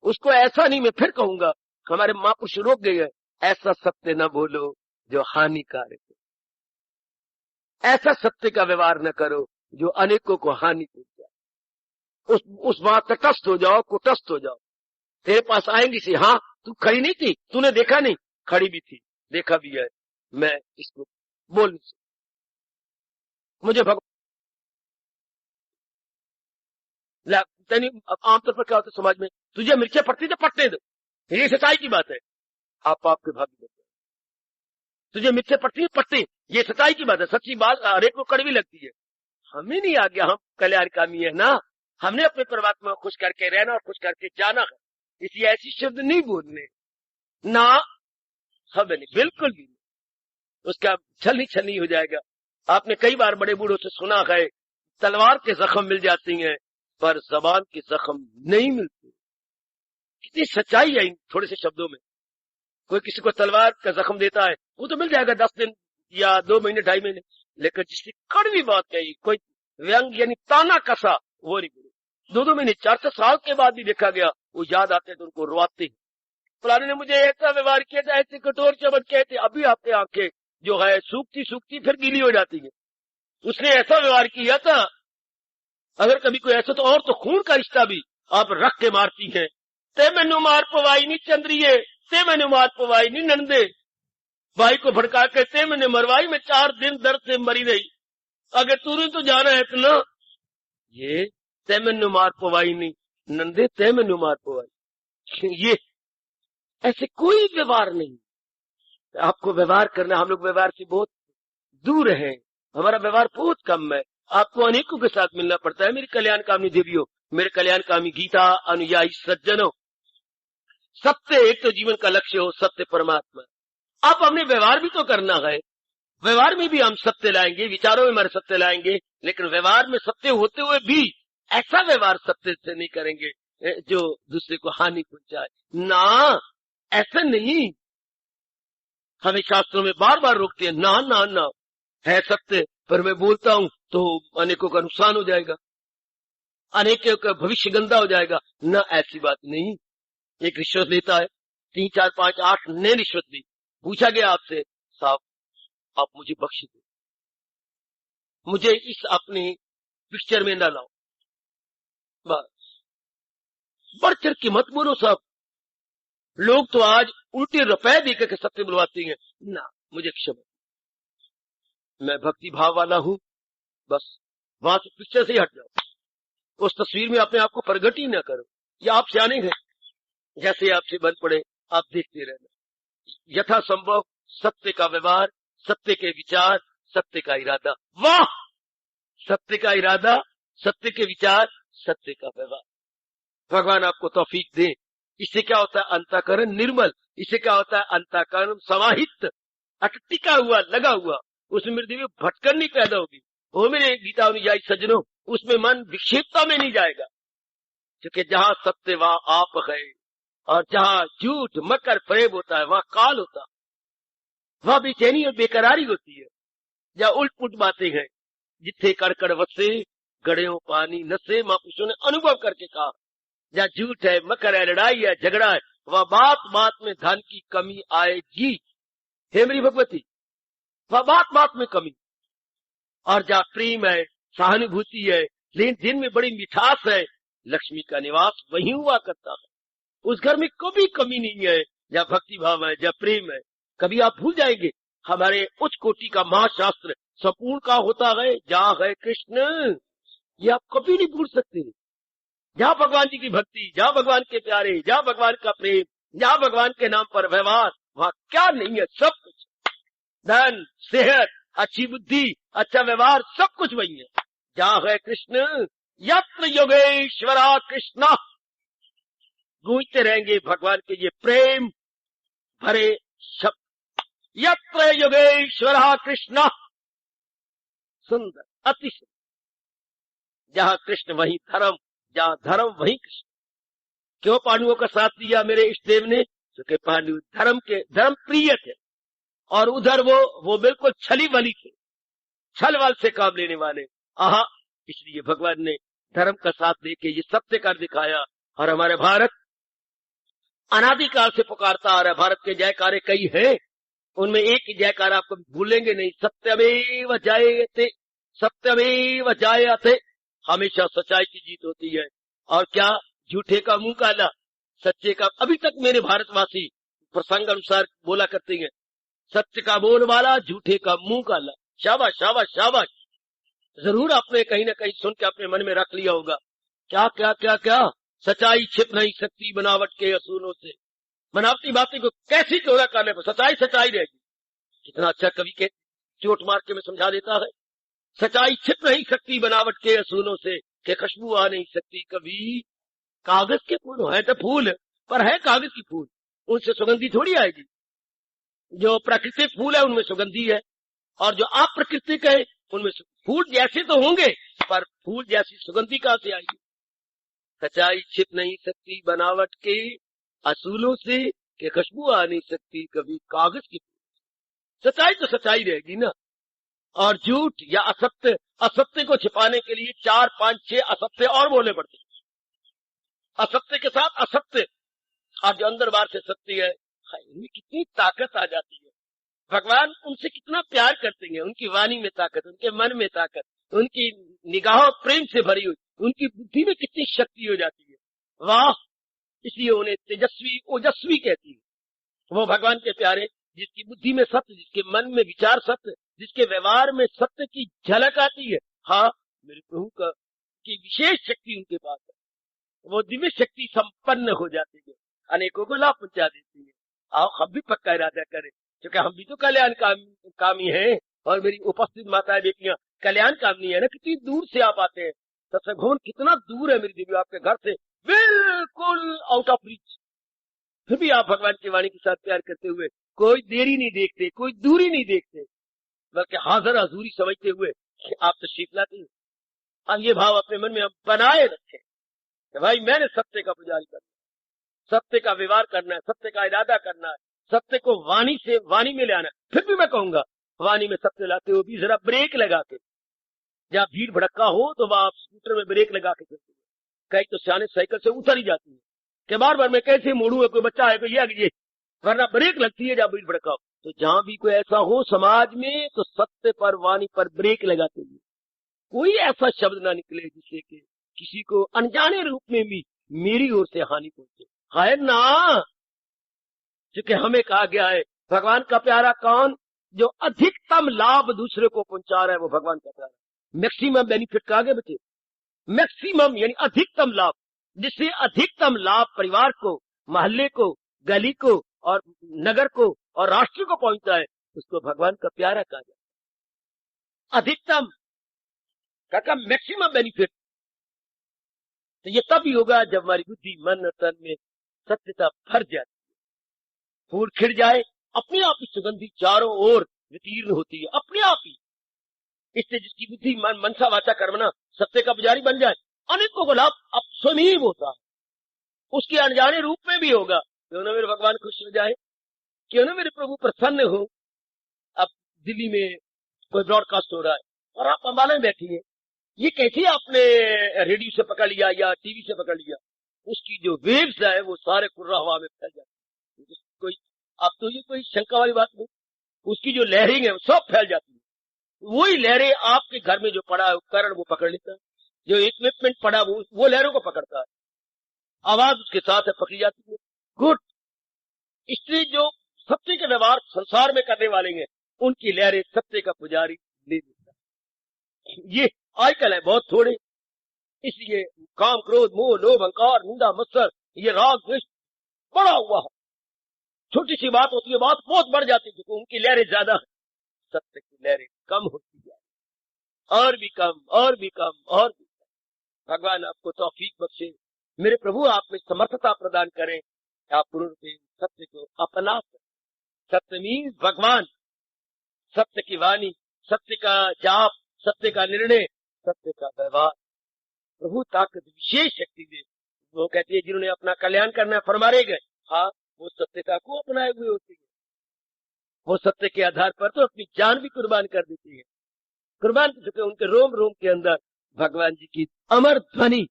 Speaker 1: उसको ऐसा नहीं, मैं फिर कहूंगा, हमारे महापुरुष रोक गए हैं, ऐसा सत्य न बोलो जो हानिकारक है, ऐसा सत्य का व्यवहार न करो जो अनेकों को हानि पहुंचाए। उस बात से कष्ट हो जाओ, कुटस्थ हो जाओ। तेरे पास आएंगी सी, हाँ तू खड़ी नहीं थी, तूने देखा नहीं, खड़ी भी थी, देखा भी है, मैं इसको बोल नहीं सकता। मुझे आमतौर पर क्या होता है समाज में, तुझे मिर्चें पड़ती तो पटने दो, ये सच्चाई की बात है। आप आपके भाग्य में तुझे मिर्चें पड़ती है पट्टे, ये सच्चाई की बात है। सच्ची बात हर एक को कड़वी लगती है, हमें नहीं आ गया, हम कल्याणकामी है ना, हमने अपने परमात्मा को खुश करके रहना और खुश करके जाना है। इसलिए ऐसी शब्द नहीं बोलने ना, हमें नहीं, बिल्कुल भी नहीं। उसका छलनी छलनी हो जाएगा। आपने कई बार बड़े बूढ़ों से सुना है, तलवार के जख्म मिल जाती हैं पर जबान के जख्म नहीं मिलते। कितनी सच्चाई है इन थोड़े से शब्दों में। कोई किसी को तलवार का जख्म देता है, वो तो मिल जाएगा 10 दिन या 2 महीने 2.5 महीने, लेकिन जिसकी कड़वी बात कही, कोई व्यंग यानी ताना कसा, वो नहीं मिले। 2-2 महीने 4-4 साल के बाद भी देखा गया, वो याद आते तो उनको रुआते हैं। फलाने ने मुझे ऐसा व्यवहार किया था, ऐसे कठोर शब्द कहते, अभी आपके आंखें जो है सूखती सूखती फिर गीली हो जाती है। उसने ऐसा व्यवहार किया था। अगर कभी कोई ऐसा, तो और तो खून का रिश्ता भी आप रख के मारती हैं। ते मैनू मार पवाई नहीं चंद्रिये, ते मैंने मार पवाई नहीं नंदे, भाई को भड़का के ते मैंने मरवाई, मैं 4 दिन दर्द से मरी रही, अगर तूने तो जाना है इतना। ये ते मैनू मार पवाई नहीं नंदे, ते मैनू मार पवाई, ये ऐसे कोई व्यवहार नहीं। आपको व्यवहार करना, हम लोग व्यवहार से बहुत दूर हैं, हमारा व्यवहार बहुत कम है। आपको अनेकों के साथ मिलना पड़ता है। मेरी कल्याणकामी देवियों, मेरे कल्याणकामी गीता अनुयायी सज्जनों, सत्य एक तो जीवन का लक्ष्य हो, सत्य परमात्मा। आप हमने व्यवहार भी तो करना है, व्यवहार में भी हम सत्य लाएंगे, विचारों में हमारे सत्य लाएंगे, लेकिन व्यवहार में सत्य होते हुए भी ऐसा व्यवहार सत्य से नहीं करेंगे जो दूसरे को हानि पहुंचाए ना। ऐसा नहीं, हमें शास्त्रों में बार बार रोकते हैं, ना ना ना, है सत्य पर मैं बोलता हूं तो अनेकों का नुकसान हो जाएगा, अनेकों का भविष्य गंदा हो जाएगा ना। ऐसी बात नहीं। एक रिश्वत लेता है, 3, 4, 5, 8 ने रिश्वत दी, पूछा गया आपसे, साहब आप मुझे बख्श दो, मुझे इस अपनी पिक्चर में ना लाओ, बस बढ़ चढ़ के मत बोलो साहब। लोग तो आज उल्टे रुपए देकर के सत्य बुलवाते हैं ना। मुझे क्षमा, मैं भक्ति भाव वाला हूं, बस वहां से पिक्चर से ही हट जाओ, उस तस्वीर में अपने आप को प्रगट ही ना करो। या आप सियाने हैं, जैसे आपसे बन पड़े आप देखते रहना। यथा संभव सत्य का व्यवहार, सत्य के विचार, सत्य का इरादा। वाह, सत्य का इरादा, सत्य के विचार, सत्य का व्यवहार। भगवान आपको तौफीक दे। इससे क्या होता है? अंतःकरण निर्मल। इससे क्या होता है? अंतःकरण समाहित, टिका हुआ, लगा हुआ, उसमें मेरे दिव्य भटकन नहीं पैदा होगी। वो मेरे गीता अनुयायी सज्जनों, उसमें मन विक्षेपता में नहीं जाएगा, क्योंकि जहां सत्य वहां आप है, और जहां झूठ मकर फरेब होता है वहां काल होता है, वहां बेचैनी और बेकरारी होती है। जहां उल्ट पुट बातें हैं, जिथे कड़कड़ वसे गड़ेओ पानी नसे, महापुरुषों ने अनुभव करके कहा। जहां झूठ है, मकर है, लड़ाई है, झगड़ा है, वह बात बात में धन की कमी आएगी। हे मेरी भगवती, वह बात बात में कमी। और जहां प्रेम है, सहानुभूति है, लेन देन में बड़ी मिठास है, लक्ष्मी का निवास वहीं हुआ करता है। उस घर में कभी कमी नहीं है, जहां भक्ति भाव है, जहां प्रेम है। कभी आप भूल जाएंगे, हमारे उच्च कोटि का महाशास्त्र संपूर्ण का होता है जहां है कृष्ण, ये आप कभी नहीं भूल सकते। जहां भगवान जी की भक्ति, जहां भगवान के प्यारे, जहां भगवान का प्रेम, जहां भगवान के नाम पर व्यवहार, वहां क्या नहीं है? सब कुछ, धन, सेहत, अच्छी बुद्धि, अच्छा व्यवहार, सब कुछ वही है। जहां है कृष्ण, यत्र योगेश्वरा कृष्णा, गूंजते रहेंगे भगवान के ये प्रेम भरे शब्द। यत्र योगेश्वरा कृष्णा, सुंदर, अति सुंदर। जहां कृष्ण वहीं धर्म, जहां धर्म वहीं कृष्ण। क्यों पांडवों का साथ दिया मेरे इष्ट देव ने? क्योंकि पांडु धर्म प्रिय थे, और उधर वो बिल्कुल छली वाली थे, छल वाल से काम लेने वाले। आहा, इसलिए भगवान ने धर्म का साथ देके ये सत्य कर दिखाया। और हमारे भारत अनादिकाल से पुकारता आ रहा है। भारत के जयकारे कई हैं, उनमें एक ही जयकार आपको भूलेंगे नहीं, सत्यमेव जयते, सत्यमेव जयते। हमेशा सच्चाई की जीत होती है। और क्या? झूठे का मुंह काला, सच्चे का। अभी तक मेरे भारतवासी प्रसंग अनुसार बोला करते हैं, सत्य का बोल वाला, झूठे का मुंह काला। शाबाश शाबाश शाबाश। जरूर आपने कहीं ना कहीं सुन के अपने मन में रख लिया होगा, क्या क्या क्या क्या, सच्चाई छिप नहीं सकती बनावट के असूलों से। बनावटी बातें को कैसी चोरा करने पर सच्चाई सच्चाई रहेगी। कितना अच्छा कवि के चोट मार के में समझा देता है, सच्चाई छिप नहीं सकती बनावट के असूलों से, के खुशबू आ नहीं सकती कभी कागज के फूल। है तो फूल, पर है कागज की फूल, उनसे सुगंधी थोड़ी आएगी। जो प्राकृतिक फूल है उनमें सुगंधी है, और जो अप्राकृतिक है उनमें फूल जैसे तो होंगे पर फूल जैसी सुगंधी कहां से आएगी। सच्चाई छिप नहीं सकती बनावट के असूलों से, कि खुशबू आ नहीं सकती कभी कागज की। सच्चाई तो सच्चाई रहेगी ना, और झूठ या असत्य, असत्य को छिपाने के लिए 4, 5, 6 असत्य और बोलने पड़ते हैं। असत्य के साथ असत्य, और जो अंदर बाहर से सत्य है, इनमें कितनी ताकत आ जाती है। भगवान उनसे कितना प्यार करते हैं, उनकी वाणी में ताकत, उनके मन में ताकत, उनकी निगाहों प्रेम से भरी हुई, उनकी बुद्धि में कितनी शक्ति हो जाती है। वाह, इसलिए उन्हें तेजस्वी ओजस्वी कहती है। वो भगवान के प्यारे, जिसकी बुद्धि में सत्य, जिसके मन में विचार सत्य, जिसके व्यवहार में सत्य की झलक आती है। हाँ, मेरे प्रभु का की विशेष शक्ति उनके पास है, वो दिव्य शक्ति संपन्न हो जाती है, अनेकों को लाभ पहुंचा देती है। आओ हम भी पक्का इरादा करें, क्योंकि हम भी तो कल्याण कामी हैं, और मेरी उपस्थित माताएं बेटियां कल्याण कामनी है ना। कितनी दूर से आप आते हैं, सत्संग भवन कितना दूर है मेरी देवी आपके घर से, बिल्कुल आउट ऑफ रीच, फिर भी आप भगवान की वाणी के साथ प्यार करते हुए कोई देरी नहीं देखते, कोई दूरी नहीं देखते, बल्कि हाजिर हजूरी समझते हुए आप तशरीफ लाते हैं। अब ये भाव अपने मन में हम बनाए रखें कि भाई मैंने सत्य का पुजारी करना है, सत्य का व्यवहार करना है, सत्य का इरादा करना है, सत्य को वाणी से वाणी में ले आना है। फिर भी मैं कहूंगा, वाणी में सत्य लाते हो भी जरा ब्रेक लगा के, जहाँ भीड़ भड़का हो तो वहां आप स्कूटर में ब्रेक लगा के चलते हैं। कई तो सियाने साइकिल से उतर ही जाती है कि बार बार मैं कैसे मोड़ू, है कोई बच्चा है, कोई ये, वरना ब्रेक लगती है जहाँ भीड़ भड़का हो। तो जहां भी कोई ऐसा हो समाज में, तो सत्य पर वाणी पर ब्रेक लगाते हुए कोई ऐसा शब्द ना निकले जिससे कि किसी को अनजाने रूप में भी मेरी ओर से हानि पहुंचे। है ना, क्योंकि हमें कहा गया है भगवान का प्यारा कौन, जो अधिकतम लाभ दूसरे को पहुंचा रहा है, वो भगवान का प्यारा। मैक्सिमम बेनिफिट कहा गया बच्चे, मैक्सिमम यानी अधिकतम लाभ, जिससे अधिकतम लाभ परिवार को, मोहल्ले को, गली को और नगर को और राष्ट्र को पहुंचता है, उसको भगवान का प्यारा कहा जाता है। अधिकतम का मैक्सिमम बेनिफिट। तो ये तभी होगा जब हमारी बुद्धि, मन और तन में सत्यता भर जाती है, फूल खिड़ जाए, अपने आप ही सुगंधी चारों ओर वितीर्ण होती है, अपने आप ही। इससे जिसकी बुद्धि, मन, मनसा, वाचा, कर्मणा सत्य का पुजारी बन जाए, अनेकों को लाभ अब स्वयं ही होता है, उसके अनजाने रूप में भी होगा। क्यों ना मेरे भगवान खुश हो जाए, क्यों ना मेरे प्रभु प्रसन्न हो। अब दिल्ली में कोई ब्रॉडकास्ट हो रहा है और आप अंबाला में बैठी हैं, ये कैसे आपने रेडियो से पकड़ लिया या टीवी से पकड़ लिया? उसकी जो वेव्स है वो सारे कुर्रा हवा में फैल जाती है। कोई अब तो ये कोई शंका वाली बात नहीं, उसकी जो लहरिंग है वो सब फैल जाती है। वही लहरें आपके घर में जो पड़ा है उपकरण वो पकड़ लेता है, जो इक्विपमेंट पड़ा वो लहरों को पकड़ता है, आवाज उसके साथ है पकड़ी जाती है। गुड। इसलिए जो सत्य के व्यवहार संसार में करने वाले हैं, उनकी लहरें सत्य का पुजारी ले लेता है। ये आजकल है बहुत थोड़े, इसलिए काम, क्रोध, मोह, लोभ, अहंकार, निंदा, मत्सर, ये राग द्वेष बड़ा हुआ है। छोटी सी बात होती है, बात बहुत बढ़ जाती है, उनकी लहरें ज्यादा है, सत्य की लहरें कम होती जाए, और भी कम, और भी कम, और भी कम। भगवान आपको तौफीक बख्शे, मेरे प्रभु आप में समर्थता प्रदान करें, आप पूर्ण रूप सत्य को अपना सकें। सत्य मीन्स भगवान, सत्य की वाणी, सत्य का जाप, सत्य का निर्णय, सत्य का व्यवहार। प्रभु ताकत, विशेष शक्ति दे। वो कहती है जिन्होंने अपना कल्याण करना फरमारे गए, हाँ वो सत्यता को अपनाए हुए होते हैं, वो सत्य के आधार पर तो अपनी जान भी कुर्बान कर देती है। कुर्बान कर चुके उनके रोम रोम के अंदर भगवान जी की अमर ध्वनि,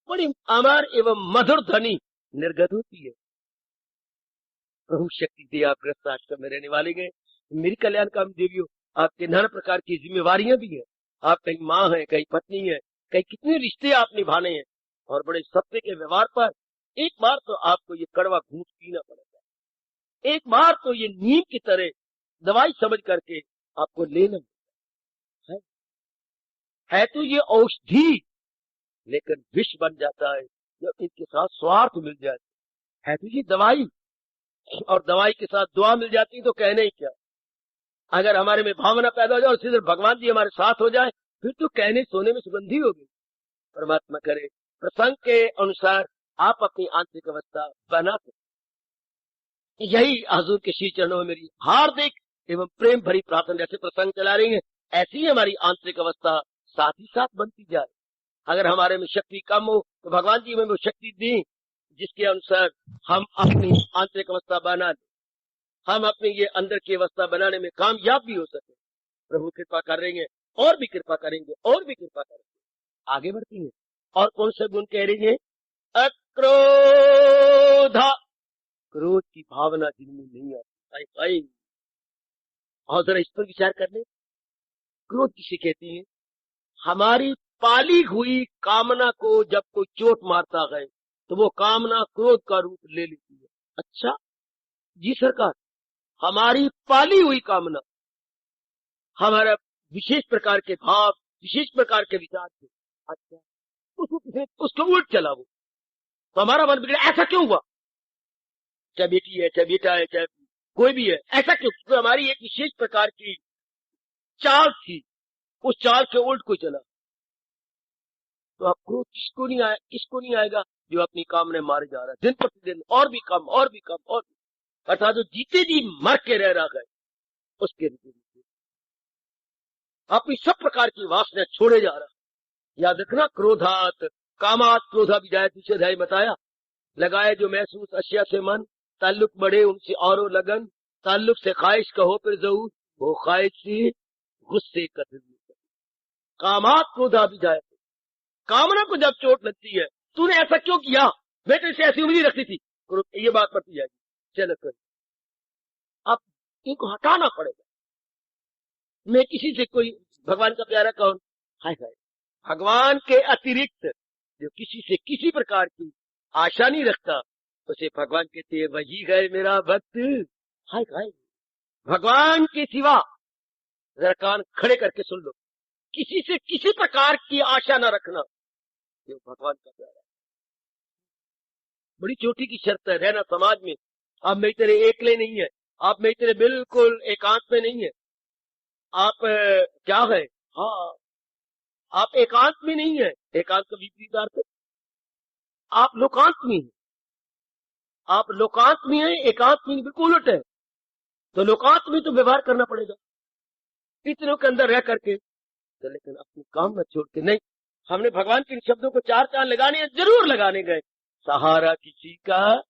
Speaker 1: बड़ी अमर एवं मधुर ध्वनि निर्गत होती है। प्रभु शक्ति दे। आप ग्रस्त आश्रम में रहने वाले गए, मेरी कल्याण काम देवियों, आपके नाना प्रकार की जिम्मेवारियां भी हैं। आप कहीं माँ है, कहीं पत्नी है, कहीं कितने रिश्ते आप निभाने हैं, और बड़े सत्य के व्यवहार पर एक बार तो आपको ये कड़वा घूंट पीना पड़ेगा, एक बार तो ये नीम की तरह दवाई समझ करके आपको लेना है तो ये औषधि, लेकिन विष बन जाता है जब इसके साथ स्वार्थ मिल जाए। है तो ये दवाई, और दवाई के साथ दुआ मिल जाती तो कहने ही क्या। अगर हमारे में भावना पैदा हो जाए और सीधे भगवान जी हमारे साथ हो जाए, फिर तो कहने सोने में सुगंधी होगी। परमात्मा करे प्रसंग के अनुसार आप अपनी आंतरिक अवस्था बना सकते। यही हजूर के श्री चरणों में मेरी हार्दिक एवं प्रेम भरी प्रार्थना। जैसे प्रसंग चला रही है ऐसी ही हमारी आंतरिक अवस्था साथ ही साथ बनती जाए। अगर हमारे में शक्ति कम हो तो भगवान जी हमें वो शक्ति दी जिसके अनुसार हम अपनी आंतरिक अवस्था बना लें, हम अपनी ये अंदर की अवस्था बनाने में कामयाब भी हो सके। प्रभु कृपा कर रही है और भी कृपा करेंगे और भी कृपा करेंगे। आगे बढ़ती है और कौन सा गुण कह रही है? अक्रोधा, क्रोध की भावना जिनमें नहीं आती। और जरा इस पर विचार कर ले, क्रोध किसे कहती है? हमारी पाली हुई कामना को जब कोई चोट मारता है तो वो कामना क्रोध का रूप ले लेती है। अच्छा जी सरकार, हमारी पाली हुई कामना, हमारा विशेष प्रकार के भाव, विशेष प्रकार के विचार थे, अच्छा उसको उल्ट चला वो तो हमारा मन बिगड़ा। ऐसा क्यों हुआ? चाहे बेटी है, चाहे बेटा है, चाहे कोई भी है, ऐसा क्यों? तो हमारी एक विशेष प्रकार की चाल थी, उस चाल के उल्ट कोई चला तो अब क्रोध किसको नहीं आएगा? जो अपनी कामने मारे जा रहा है दिन प्रतिदिन, और भी कम और भी कम और भी, अर्थात जो जीते जी मर के रह रहा है उसके अपनी सब प्रकार की वासना छोड़े जा रहा है। याद रखना, क्रोधात कामात क्रोधा भी जाए, दूसरे अध्याय बताया, लगाए जो महसूस अशिया से मन, ताल्लुक बढ़े उनसे औरों लगन, ताल्लुक से ख्वाहिश कहो फिर जरूर, वो ख्वाहिश से गुस्से कतल। कामात क्रोधा भी जाए, कामना को जब चोट लगती है, तूने ऐसा क्यों किया, मैं तो इसे ऐसी उम्मीद रखती थी, ये बात बढ़ती जाएगी। चलो कर, अब इनको हटाना पड़ेगा। मैं किसी से कोई भगवान का प्यारा कौन? हाय हाय, भगवान के अतिरिक्त जो किसी से किसी प्रकार की आशा नहीं रखता उसे भगवान कहते हैं वही गए मेरा भक्त। हाय हाय, भगवान के सिवा, जरा कान खड़े करके सुन लो, किसी से किसी प्रकार की आशा न रखना, ये भगवान का प्यारा है। बड़ी चोटी की शर्त है रहना समाज में। आप मेरी तरह एकले नहीं है, आप मेरी तरह बिल्कुल एकांत में नहीं है। आप क्या है? हाँ, आप एकांत में नहीं है, एकांत का विपरीत अर्थ, आप लोकांत में है। आप लोकांत में है, एकांत में बिल्कुल उलट है। तो लोकांत में तो व्यवहार करना पड़ेगा इतनों के अंदर रह करके, तो लेकिन अपनी काम न छोड़ के नहीं। हमने भगवान के इन शब्दों को चार चांद लगाने हैं, जरूर लगाने गए। सहारा किसी का,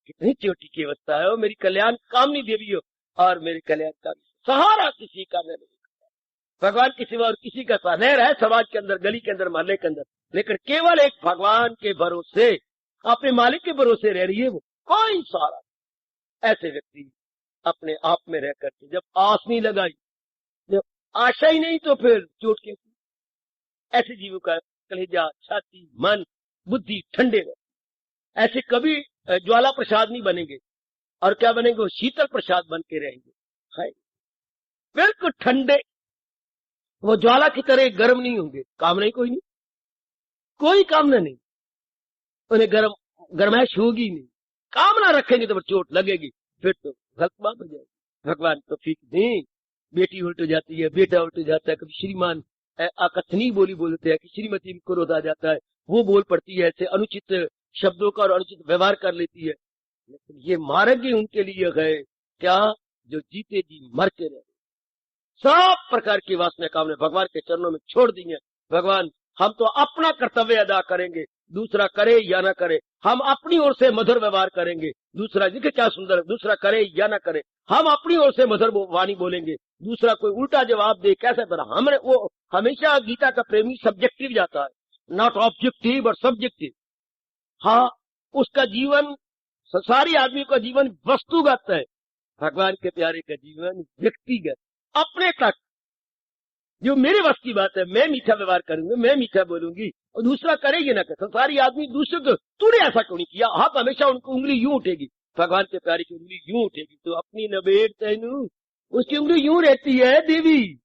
Speaker 1: कितनी चोटी की अवस्था है, मेरी कल्याण कामनी देवी हो और मेरी कल्याण का सहारा किसी का नहीं। भगवान के सिवा और किसी का सहारा नहीं रहा समाज के अंदर, गली के अंदर, मोहल्ले के अंदर, लेकिन केवल एक भगवान के भरोसे, अपने मालिक के भरोसे रह रही है वो, कोई सहारा। ऐसे व्यक्ति अपने आप में रह करके जब आस नहीं लगाई, जब आशा ही नहीं, तो फिर चोट कैसी? ऐसे जीवों का कलेजा, छाती, मन, बुद्धि ठंडे रहे। ऐसे कभी ज्वाला प्रसाद नहीं बनेंगे, और क्या बनेंगे? वो शीतल प्रसाद बन के रहेंगे। है बिल्कुल ठंडे, वो ज्वाला की तरह गर्म नहीं होंगे। कामना ही कोई नहीं, कोई कामना नहीं, उन्हें गर्माइश होगी नहीं। कामना रखेंगे तो चोट लगेगी, फिर तो गलत बात हो जाएगी। भगवान तो ठीक नहीं, बेटी उल्ट जाती है, बेटा उल्ट जाता है, कभी श्रीमान अकथनीय बोली बोलते हैं कि श्रीमती भी क्रोध आ जाता है, वो बोल पड़ती है, ऐसे अनुचित शब्दों का और अनुचित व्यवहार कर लेती है। लेकिन ये मार्ग ही उनके लिए है क्या? जो जीते जी मर के रहे, सब प्रकार की वासना कामने भगवान के चरणों में छोड़ दी है। भगवान, हम तो अपना कर्तव्य अदा करेंगे, दूसरा करे या ना करे, हम अपनी ओर से मधुर व्यवहार करेंगे। दूसरा, देखिए क्या सुंदर है, दूसरा करे या ना करे, हम अपनी ओर से मधुर वाणी बोलेंगे। दूसरा कोई उल्टा जवाब दे, कैसे बना? हमने वो हमेशा गीता का प्रेमी सब्जेक्टिव जाता है, नॉट ऑब्जेक्टिव और सब्जेक्टिव। हाँ, उसका जीवन, सारी आदमी का जीवन वस्तुगत है, भगवान के प्यारे का जीवन व्यक्तिगत, अपने तक। जो मेरे वश की बात है, मैं मीठा व्यवहार करूंगी, मैं मीठा बोलूंगी, और दूसरा करेगी ना करे। सारी आदमी दूसरे को, तूने ऐसा क्यों नहीं किया, हाँ, हमेशा उनको उंगली यूं उठेगी, भगवान के प्यारे की उंगली यूं उठेगी। तो अपनी नबेड़ तेनू, उसकी उंगली यूं रहती है देवी,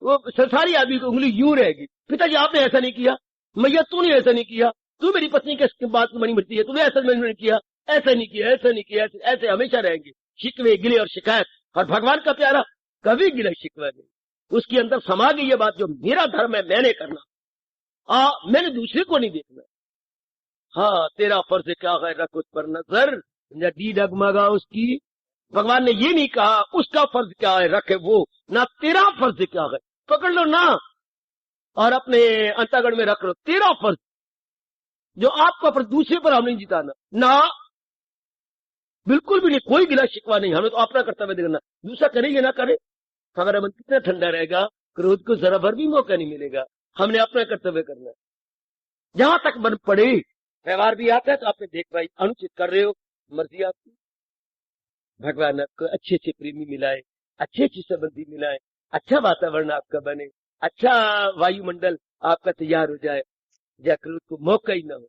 Speaker 1: वो सारी आदमी की उंगली यूं रहेगी। पिताजी आपने ऐसा नहीं किया, मैया तूने ऐसा नहीं किया, तू मेरी पत्नी के बात मनी मरती है, तूने ऐसा नहीं किया, ऐसा नहीं किया, ऐसा नहीं किया, ऐसे हमेशा रहेंगे शिकवे, गिले और शिकायत। और भगवान का प्यारा कभी गिले शिकवा नहीं, उसके अंदर समा गई ये बात, जो मेरा धर्म है मैंने करना, मैंने दूसरे को नहीं देखना। हाँ, तेरा फर्ज क्या है, रख उस पर नजर, दी डगमगा उसकी। भगवान ने ये नहीं कहा उसका फर्ज क्या है रखे वो, ना तेरा फर्ज क्या है पकड़ लो ना और अपने अंतःकरण में रख लो तेरा फर्ज, जो आपका फर्ज दूसरे पर हम नहीं जिताना ना, बिल्कुल भी नहीं, कोई गिला शिकवा नहीं, हमें तो अपना कर्तव्य देखना, दूसरा करेंगे ना करे हमारा मन कितना ठंडा रहेगा, क्रोध को जरा भर भी मौका नहीं मिलेगा, हमने अपना कर्तव्य करना है। जहां तक मन पड़े व्यवहार भी आता है तो आपने देख भाई अनुचित कर रहे हो, मर्जी आपकी, भगवान आपको अच्छे अच्छे प्रेमी मिलाए, अच्छे अच्छे संबंधी मिलाए, अच्छा वातावरण आपका बने, अच्छा वायुमंडल आपका तैयार हो जाए, या क्रोध को मौका ही ना हो।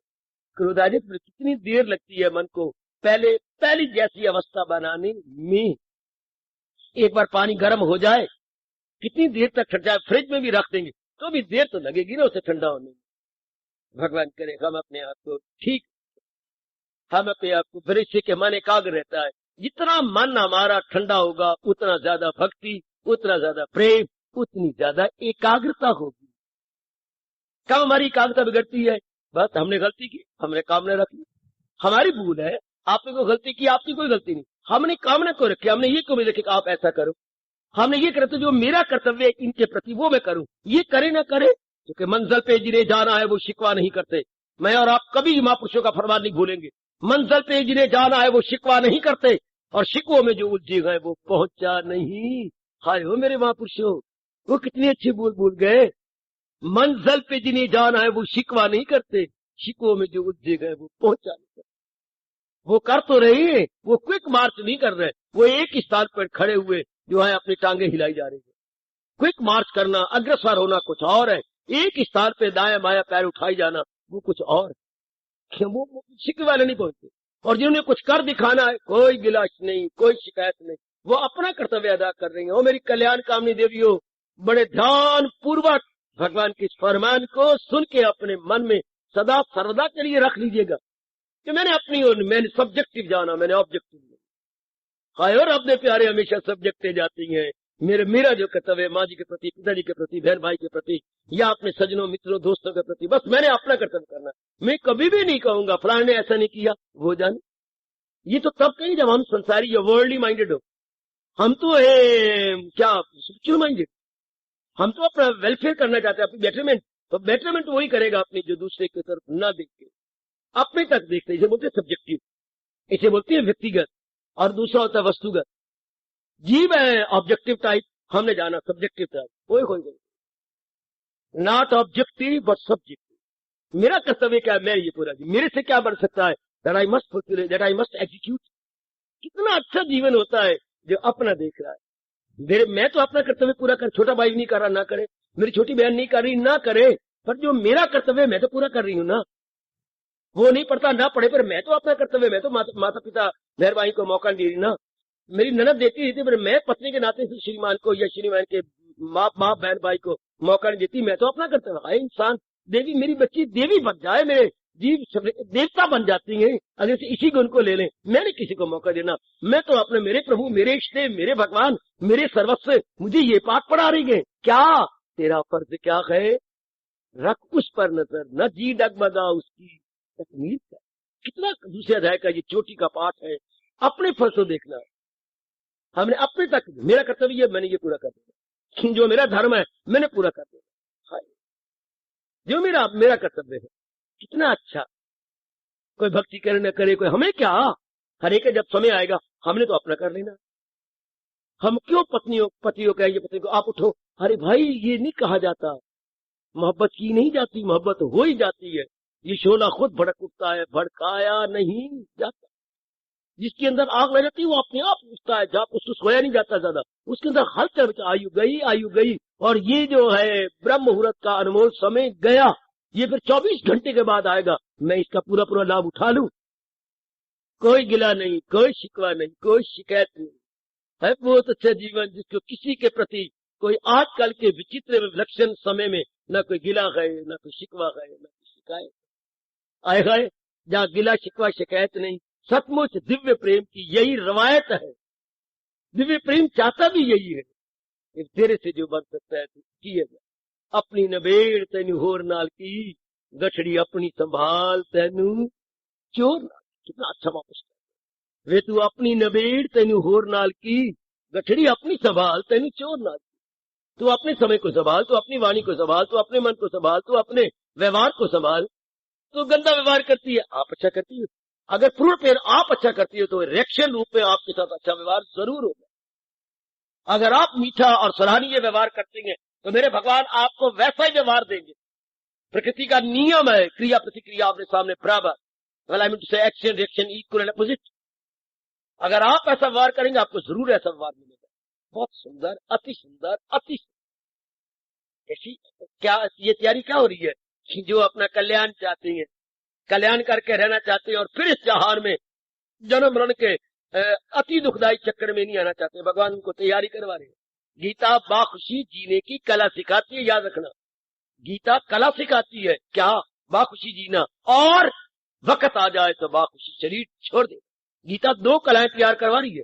Speaker 1: क्रोध आने पर कितनी देर लगती है मन को पहली जैसी अवस्था बनाने में, एक बार पानी गर्म हो जाए कितनी देर तक ठंडा, फ्रिज में भी रख देंगे तो भी देर तो लगेगी ना उसे ठंडा होने में। भगवान करे हम अपने आप को ठीक, हम अपने आप को फ्रिज से के मन एकाग्र रहता है, जितना मन हमारा ठंडा होगा उतना ज्यादा भक्ति, उतना ज्यादा प्रेम, उतनी ज्यादा एकाग्रता होगी। कब हमारी एकाग्रता बिगड़ती है, बस हमने गलती की, हमने कामना रखी, हमारी भूल है, आपने कोई गलती की, आपकी कोई गलती नहीं, हमने कामना को रखी, हमने ये क्यों रखी कि आप ऐसा करो, हमने ये करे तो जो मेरा कर्तव्य है इनके प्रति वो मैं करूं, ये करे ना करे, क्योंकि मंजिल पे जिन्हें जाना है वो शिकवा नहीं करते। मैं और आप कभी महापुरुषों का फरमान नहीं भूलेंगे, मंजिल पे जिन्हें जाना है वो शिकवा नहीं करते, और शिकवों में जो उलझे गए वो पहुंचा नहीं। हाय हो मेरे महापुरुषों, वो कितनी अच्छी बोल गए, मंजिल पे जिन्हें जाना है वो शिकवा नहीं करते, शिकवों में जो उलझे गए वो पहुंचा नहीं करते। वो कर तो रही है, वो क्विक मार्च नहीं कर रहे, वो एक ही स्थान पर खड़े हुए जो है अपनी टांगे हिलाई जा रही है। क्विक मार्च करना, अग्रसर होना कुछ और है, एक ही स्थान पे दाया बाया पैर उठाई जाना वो कुछ और है। वो शिकवे वाले नहीं पहुंचते, और जिन्होंने कुछ कर दिखाना है कोई गिलास नहीं, कोई शिकायत नहीं, वो अपना कर्तव्य अदा कर रही है। और मेरी कल्याण कामनी देवियों, बड़े ध्यान पूर्वक भगवान के इस फरमान को सुन के अपने मन में सदा सर्वदा के लिए रख लीजिएगा कि मैंने अपनी ओर, मैंने सब्जेक्टिव जाना, मैंने ऑब्जेक्टिव नहीं। हाय और अपने प्यारे हमेशा सब्जेक्टिव जाती हैं। मेरा जो कर्तव्य है माँ जी के प्रति, पिताजी के प्रति, बहन भाई के प्रति, या अपने सजनों मित्रों दोस्तों के प्रति, बस मैंने अपना कर्तव्य करना। मैं कभी भी नहीं कहूंगा फलाने ने ऐसा नहीं किया वो जाने, ये तो तब कहीं जब हम संसारी या वर्ल्डली माइंडेड हो, हम तो क्या स्पिरिचुअल माइंडेड, हम तो अपना वेलफेयर करना चाहते हैं, अपनी बेटरमेंट, तो बेटरमेंट वही करेगा अपनी, जो दूसरे की तरफ ना देख के अपने तक देखते, इसे बोलते हैं सब्जेक्टिव, इसे बोलते हैं व्यक्तिगत, और दूसरा होता है वस्तुगत। जीव है ऑब्जेक्टिव टाइप, हमने जाना सब्जेक्टिव टाइप, कोई नॉट ऑब्जेक्टिव बट सब्जेक्टिव। मेरा कर्तव्य क्या है, मैं ये पूरा, मेरे से क्या बन सकता है, that I must fulfil, that I must execute. कितना अच्छा जीवन होता है जो अपना देख रहा है। मैं तो अपना कर्तव्य पूरा कर, छोटा भाई नहीं कर रहा ना करे, मेरी छोटी बहन नहीं कर रही ना करे, पर जो मेरा कर्तव्य मैं तो पूरा कर रही हूँ ना, वो नहीं पढ़ता ना पढ़े, पर मैं तो अपना कर्तव्य, मैं तो माता पिता बहन भाई को मौका नहीं दे रही ना। मेरी ननद देती थी, पर मैं पत्नी के नाते से श्रीमान को या श्रीमान के माँ बहन भाई को मौका नहीं देती, मैं तो अपना कर्तव्य। हाय इंसान, देवी मेरी बच्ची देवी बन जाए, मेरे जीव देवता बन जाती हैं अगर से इसी गुण को ले लें, मैंने किसी को मौका देना, मैं तो अपने मेरे प्रभु, मेरे इष्ट देव, मेरे भगवान, मेरे सर्वस्व मुझे ये पाठ पढ़ा रही है, क्या तेरा फर्ज क्या है, रख उस पर नजर, न जी डगमगा उसकी तकमीज का। कितना दूसरे अध्याय का ये चोटी का पाठ है, अपने फर्ज को देखना। हमने अपने तक, मेरा कर्तव्य मैंने ये पूरा कर दिया, जो मेरा धर्म है मैंने पूरा कर दिया, जो मेरा कर्तव्य है। कितना अच्छा, कोई भक्ति करे न करे, कोई हमें क्या, हर एक जब समय आएगा हमने तो अपना कर लेना। हम क्यों पतियों कहेंगे पति को आप उठो, अरे भाई ये नहीं कहा जाता, मोहब्बत की नहीं जाती, मोहब्बत हो ही जाती है। ये शोला खुद भड़क उठता है, भड़काया नहीं जाता। जिसके अंदर आग लग जाती है वो अपने आप उठता है, जब उसको सोया नहीं जाता ज्यादा, उसके अंदर हलचल, आयु गई, और ये जो है ब्रह्म मुहूर्त का अनमोल समय गया, ये फिर 24 घंटे के बाद आएगा, मैं इसका पूरा लाभ उठा लूं। कोई गिला नहीं, कोई शिकवा नहीं, कोई शिकायत नहीं है। बहुत अच्छा जीवन जिसको किसी के प्रति कोई आजकल के विचित्र विलक्षण समय में न कोई गिला है, न कोई शिकवा है, न कोई शिकायत आए गए, जहाँ गिला शिकवा शिकायत नहीं। सचमुच दिव्य प्रेम की यही रवायत है, दिव्य प्रेम चाहता भी यही है, तेरे से जो बन सकता है तो किएगा। अपनी नबेड़ तेन होर नाल की, गठड़ी अपनी संभाल तेनू चोर नाल। कितना अच्छा वापस वे तू अपनी नबेड़ तेनू होर नाल की, गठड़ी अपनी संभाल तेनू चोर नाल की। तू अपने समय को संभाल, तू अपनी वाणी को संभाल, तू अपने मन को संभाल, तू अपने व्यवहार को संभाल। तो गंदा व्यवहार करती है, आप अच्छा करती हो। अगर पूर्ण पेड़ आप अच्छा करती हो तो रिएक्शन रूप में आपके साथ अच्छा व्यवहार जरूर होगा। अगर आप मीठा और सराहनीय व्यवहार करती हैं तो मेरे भगवान आपको वैसा ही व्यवहार देंगे। प्रकृति का नियम है, क्रिया प्रतिक्रिया आपने सामने बराबर। वेल आई मीन टू से action reaction equal and opposite. अगर आप ऐसा व्यवहार करेंगे आपको जरूर ऐसा व्यवहार मिलेगा। बहुत सुंदर, अति सुंदर, अति सुंदर। ऐसी क्या ये तैयारी क्या हो रही है कि जो अपना कल्याण चाहती है, कल्याण करके रहना चाहते हैं और फिर इस जहान में जन्म मरण के अति दुखदायी चक्कर में नहीं आना चाहते। भगवान उनको तैयारी करवा रहे हैं। गीता बाखुशी जीने की कला सिखाती है, याद रखना। गीता कला सिखाती है क्या? बाखुशी जीना, और वक्त आ जाए तो बाखुशी शरीर छोड़ दे। गीता दो कलाएं तैयार करवा रही है,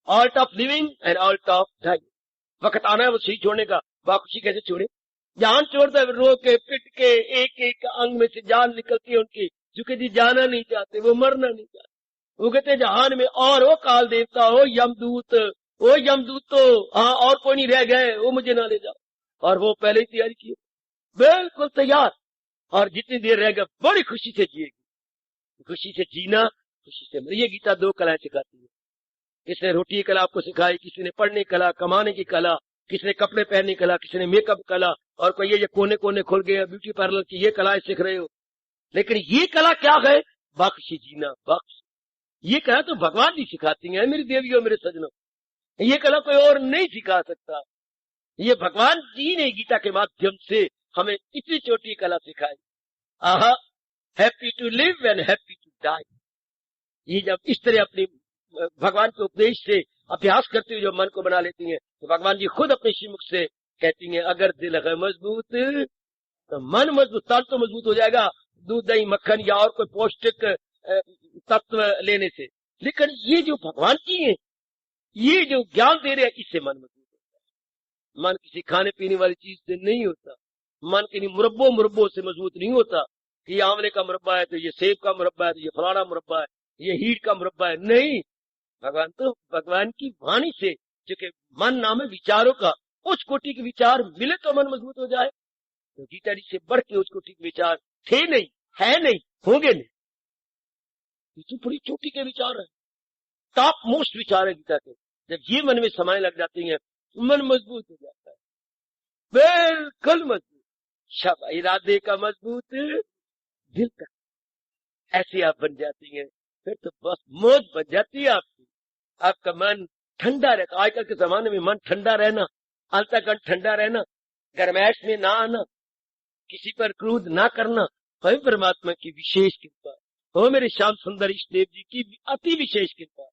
Speaker 1: art of living and art of dying. वक्त आना है वो शरीर छोड़ने का, बाखुशी कैसे छोड़े? जान छोड़ता है, रो के पिट के एक एक अंग में से जान निकलती है उनकी, जो जी जाना नहीं चाहते, वो मरना नहीं चाहते। वो कहते जहान में और वो काल देवता, हो यमदूत, वो यमदूत तो हाँ और कोई नहीं रह गए, वो मुझे ना ले जाओ। और वो पहले ही तैयारी की, बिल्कुल तैयार। और जितनी देर रह गए बड़ी खुशी से जिएगी। खुशी से जीना, खुशी से मरिए। गीता दो कलाएं सिखाती है। किसने रोटी की कला आपको सिखाई, किसी ने पढ़ने की कला, कमाने की कला, किसी ने कपड़े पहनने की कला, किसी ने मेकअप कला, और कोई ये कोने कोने खुल गए ब्यूटी पार्लर की ये कलाएं सीख रहे हो। लेकिन ये कला क्या है? बाखुशी जीना, बाखुशी। ये कला तो भगवान जी सिखाती हैं मेरी देवियों, मेरे सजनों। ये कला कोई और नहीं सिखा सकता। ये भगवान जी ने गीता के माध्यम से हमें इतनी छोटी कला सिखाई। आहा, happy to live and happy to die. ये जब इस तरह अपनी भगवान के उपदेश से अभ्यास करते हुए जो मन को बना लेती हैं तो भगवान जी खुद अपने श्रीमुख से कहती हैं, अगर दिल है मजबूत तो मन मजबूत, तन तो मजबूत हो जाएगा दूध दही मक्खन या और कोई पौष्टिक तत्व लेने से। लेकिन ये जो भगवान जी हैं, ये जो ज्ञान दे रहे हैं, इससे मन मजबूत होता है। मन किसी खाने पीने वाली चीज से नहीं होता। मन किसी मुरब्बों से मजबूत नहीं होता कि ये आंवले का मुरब्बा है तो ये सेब का मुरब्बा है तो ये फलाना मुरब्बा है, ये हीट का मुरब्बा है। नहीं, भगवान तो भगवान की वाणी से, जो कि मन नाम है विचारों का, उस कोटि के विचार मिले तो मन मजबूत हो जाए। तो गीता जी से बढ़ के उस कोटि के विचार थे नहीं, है नहीं, होंगे नहीं। ये तो बड़ी चोटी के विचार है, टॉप मोस्ट विचार है गीता के। जब ये मन में समाये लग जाती हैं मन मजबूत हो जाता है, बिल्कुल मजबूत। शब इरादे का मजबूत दिल का, ऐसी आप बन जाती हैं। फिर तो बस मौज बन जाती है आपकी। आपका मन ठंडा रहता। आजकल के जमाने में मन ठंडा रहना, अंतःकरण ठंडा रहना, गर्मैश में ना आना, किसी पर क्रोध ना करना, वही परमात्मा की विशेष कृपा। हो मेरे श्याम सुंदर इष्ट देव जी की अति विशेष कृपा,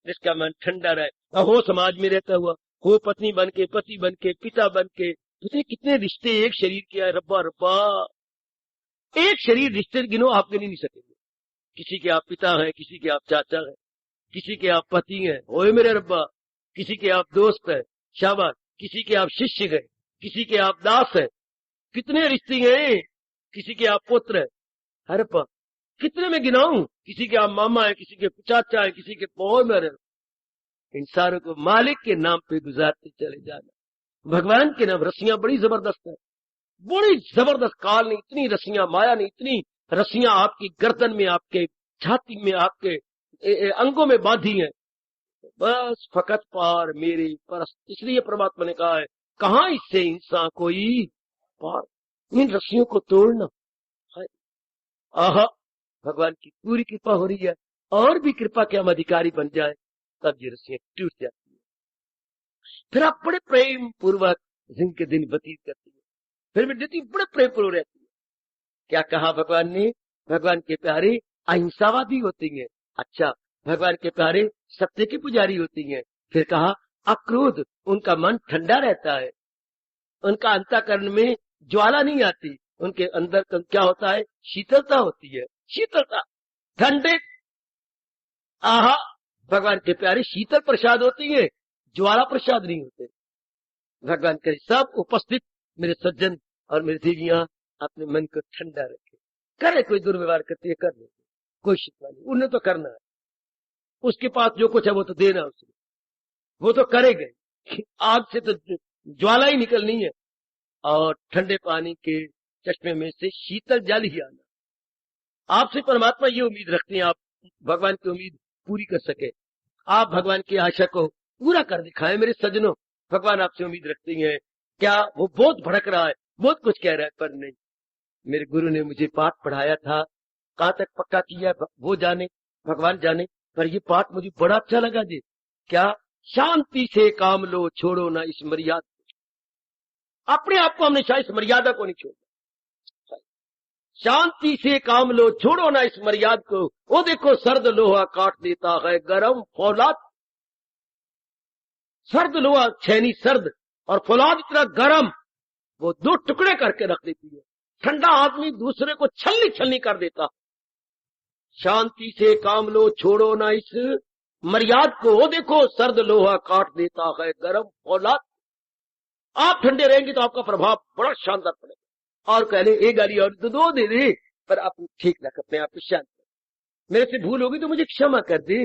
Speaker 1: जिसका मन ठंडा रहे। हो समाज में रहता हुआ, हो पत्नी बन के, पति बन के, पिता बन के, तुझे कितने रिश्ते एक शरीर के, रब्बा रब्बा, एक शरीर रिश्ते गिनो आप गिन नहीं सकेंगे। किसी के आप पिता हैं, किसी के आप चाचा हैं, किसी के आप पति हैं, ओए मेरे रब्बा, किसी के आप दोस्त हैं, शाबाश, किसी के आप शिष्य हैं, किसी के आप दास हैं, कितने रिश्ते हैं, किसी के आप पुत्र हैं, हर पर कितने में गिनाऊं, किसी के आप मामा है, किसी के चाचा है, किसी के पौर में। इन सारों को मालिक के नाम पे गुजारते चले जाना। भगवान के नाम रस्सियां बड़ी जबरदस्त है, बड़ी जबरदस्त। काल ने इतनी रस्सियां, माया ने इतनी रस्सियां आपकी गर्दन में, आपके छाती में, आपके अंगों में बांधी हैं। बस फकत पार मेरे परस, इसलिए परमात्मा ने कहा है, कहां इससे इंसान कोई पार। इन रस्सियों को तोड़ना है। आहा, भगवान की पूरी कृपा हो रही है, और भी कृपा के हम अधिकारी बन जाए तब ये रस्सियां टूट जाती है। फिर आप बड़े प्रेम पूर्वक जिनके दिन व्यतीत करती है, फिर भी देती बड़े प्रेम पूर्वक रहती है। क्या कहा भगवान ने? भगवान के प्यारे अहिंसावादी होती हैं। अच्छा, भगवान के प्यारे सत्य की पुजारी होती हैं। फिर कहा अक्रोध, उनका मन ठंडा रहता है, उनका अंतःकरण में ज्वाला नहीं आती, उनके अंदर क्या होता है? शीतलता होती है, शीतलता, ठंडे। आहा, भगवान के प्यारे शीतल प्रसाद होती है, ज्वाला प्रसाद नहीं होते। भगवान करे सब उपस्थित मेरे सज्जन और मेरी देवियां अपने मन को ठंडा रखे। करे कोई दुर्व्यवहार करती है, कर ले, कोई शिकवा नहीं, उन्हें तो करना है। उसके पास जो कुछ है वो तो देना उसको, वो तो करेगा। आग से तो ज्वाला ही निकलनी है और ठंडे पानी के चश्मे में से शीतल जल ही आना। आपसे परमात्मा ये उम्मीद रखते हैं आप भगवान की उम्मीद पूरी कर सके, आप भगवान की आशा को पूरा कर दिखाएं। मेरे सज्जनों, भगवान आपसे उम्मीद रखती हैं। क्या वो बहुत भड़क रहा है, बहुत कुछ कह रहा है, पर नहीं, मेरे गुरु ने मुझे पाठ पढ़ाया था, कहां तक पक्का किया है वो जाने, भगवान जाने, पर ये पाठ मुझे बड़ा अच्छा लगा जी। क्या? शांति से काम लो, छोड़ो ना इस मर्यादा। अपने आप को हमेशा इस मर्यादा को नहीं छोड़ना। शांति से काम लो, छोड़ो ना इस मर्यादा को। वो देखो सर्द लोहा काट देता है गरम फौलाद। सर्द लोहा छेनी सर्द और फौलाद इतना गरम, वो दो टुकड़े करके रख देती है। ठंडा आदमी दूसरे को छलनी छलनी कर देता। शांति से काम लो, छोड़ो ना इस मर्यादा को। वो देखो सर्द लोहा काट देता है गरम फौलाद। आप ठंडे रहेंगे तो आपका प्रभाव बड़ा शानदार पड़ेगा। और कह ले एक गाली और तो दो दे दे, पर आप ठीक रख अपने आप को शांत। मेरे से भूल होगी तो मुझे क्षमा कर दे,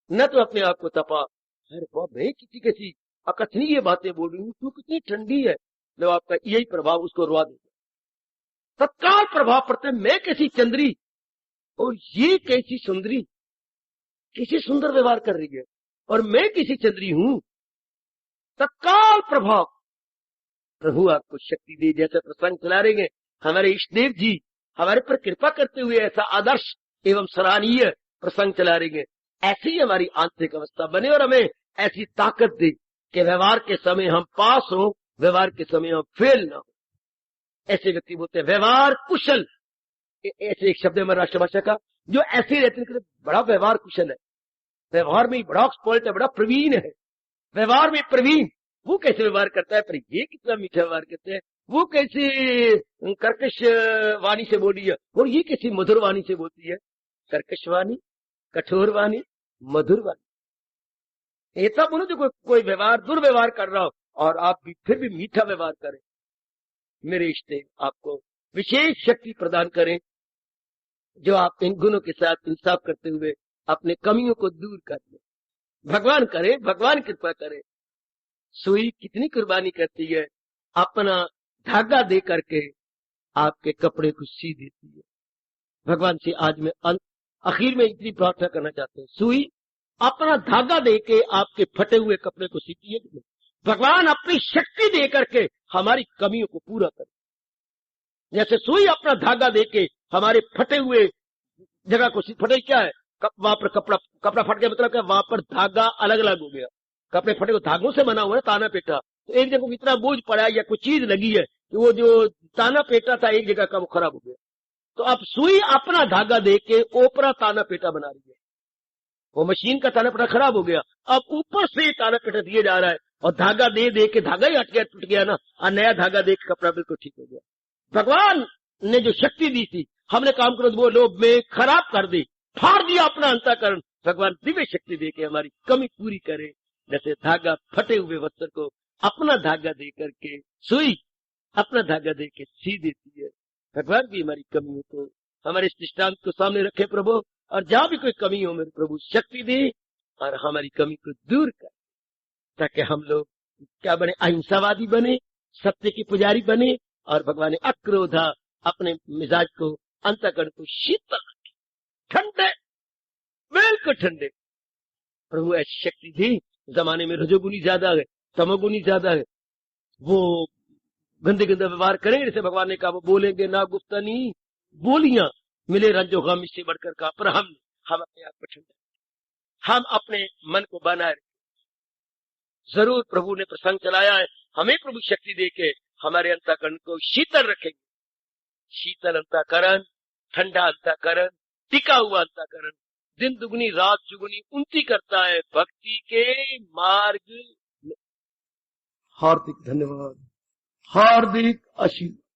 Speaker 1: न तो अपने आप को तपा। अरे बाप रे, किसी किसी अकथनीय बातें बोल रही हूँ, तू कितनी ठंडी है। लो आपका यही प्रभाव उसको रुआ देगा, तत्काल प्रभाव पड़ता है। मैं कैसी चंद्री और ये कैसी सुंदरी, किसी सुंदर व्यवहार कर रही है और मैं किसी चंद्री हूं। तत्काल प्रभाव। प्रभु आपको शक्ति दे। जैसे प्रसंग चला रहे हैं हमारे इष्टदेव जी, हमारे पर कृपा करते हुए ऐसा आदर्श एवं सराहनीय प्रसंग चला रहे हैं, ऐसी ही हमारी आंतरिक अवस्था बने और हमें ऐसी ताकत दे कि व्यवहार के समय हम पास हो, व्यवहार के समय हम फेल ना हो। ऐसे व्यक्ति बोलते हैं व्यवहार कुशल। ऐसे एक शब्द है हमारी राष्ट्रभाषा का, जो ऐसे रहते हैं बड़ा व्यवहार कुशल है, व्यवहार में बड़ा एक्सपर्ट है, बड़ा प्रवीण है, व्यवहार में प्रवीण। वो कैसे व्यवहार करता है, पर ये कितना मीठा व्यवहार करते हैं। वो कैसे कर्कश वाणी से बोली है और ये कैसी मधुर वाणी से बोलती है। कर्कश वाणी, कठोर वाणी, मधुर वाणी। ऐसा बोलो जो कोई व्यवहार दुर्व्यवहार कर रहा हो और आप भी फिर भी मीठा व्यवहार करें। मेरे इष्टे आपको विशेष शक्ति प्रदान करें, जो आप इन गुणों के साथ इंसाफ करते हुए अपने कमियों को दूर कर दें। भगवान करे, भगवान कृपा करे। सुई कितनी कुर्बानी करती है, अपना धागा दे करके आपके कपड़े को सी देती है। भगवान से आज मैं आखिर में इतनी प्रार्थना करना चाहता हूँ, सुई अपना धागा दे के आपके फटे हुए कपड़े को सीती है। भगवान अपनी शक्ति दे करके हमारी कमियों को पूरा करे। जैसे सुई अपना धागा दे के हमारे फटे हुए जगह को फटे, क्या है वहां पर कपड़ा फट गया, मतलब क्या वहां पर धागा अलग अलग हो गया। कपड़े फटे को धागों से बना हुआ है, ताना पेटा, तो एक जगह इतना बोझ पड़ा है या कोई चीज लगी है कि वो जो ताना पेटा था एक जगह का वो खराब हो गया। तो अब सुई अपना धागा दे के ओपरा ताना पेटा बना रही है। वो मशीन का ताना पेटा खराब हो गया, अब ऊपर से ताना पेटा दिया जा रहा है और धागा दे दे के धागा ही हट गया, टूट गया ना, और नया धागा दे के कपड़ा बिल्कुल ठीक हो गया। भगवान ने जो शक्ति दी थी, हमने काम करो वो लोभ में खराब कर दी, फाड़ दिया अपना अंतःकरण। भगवान दिव्य शक्ति दे के हमारी कमी पूरी करे। जैसे धागा फटे हुए वस्त्र को अपना धागा दे करके सुई अपना धागा दे के सी देती है। भगवान भी हमारी कमियों को, हमारे इस दृष्टांत को सामने रखे प्रभु, और जहां भी कोई कमी हो मेरे प्रभु शक्ति दे और हमारी कमी को दूर कर, ताकि हम लोग क्या बने, अहिंसावादी बने, सत्य के पुजारी बने और भगवान अक्रोधा अपने मिजाज को, अंतःकरण को शीतल रखे, ठंडे, बिल्कुल ठंडे। प्रभु ऐसी शक्ति दी। जमाने में रजोगुनी ज्यादा है, तमोगुनी ज्यादा है, वो गंदे गंदे व्यवहार करेंगे। जैसे भगवान ने कहा वो बोलेंगे ना गुफ्तनी बोलियां, मिले रंजो गम इससे बढ़कर कहा, पर हम अपने आप को ठंडा, हम अपने मन को बनाए रखें। जरूर प्रभु ने प्रसंग चलाया है, हमें प्रभु शक्ति देके हमारे अंतःकरण को शीतल रखेंगे। शीतल अंतःकरण, ठंडा अंतःकरण, टिका हुआ अंतःकरण दिन दुगनी रात चुगनी उन्नति करता है भक्ति के मार्ग में। हार्दिक धन्यवाद, हार्दिक आशीर्वाद।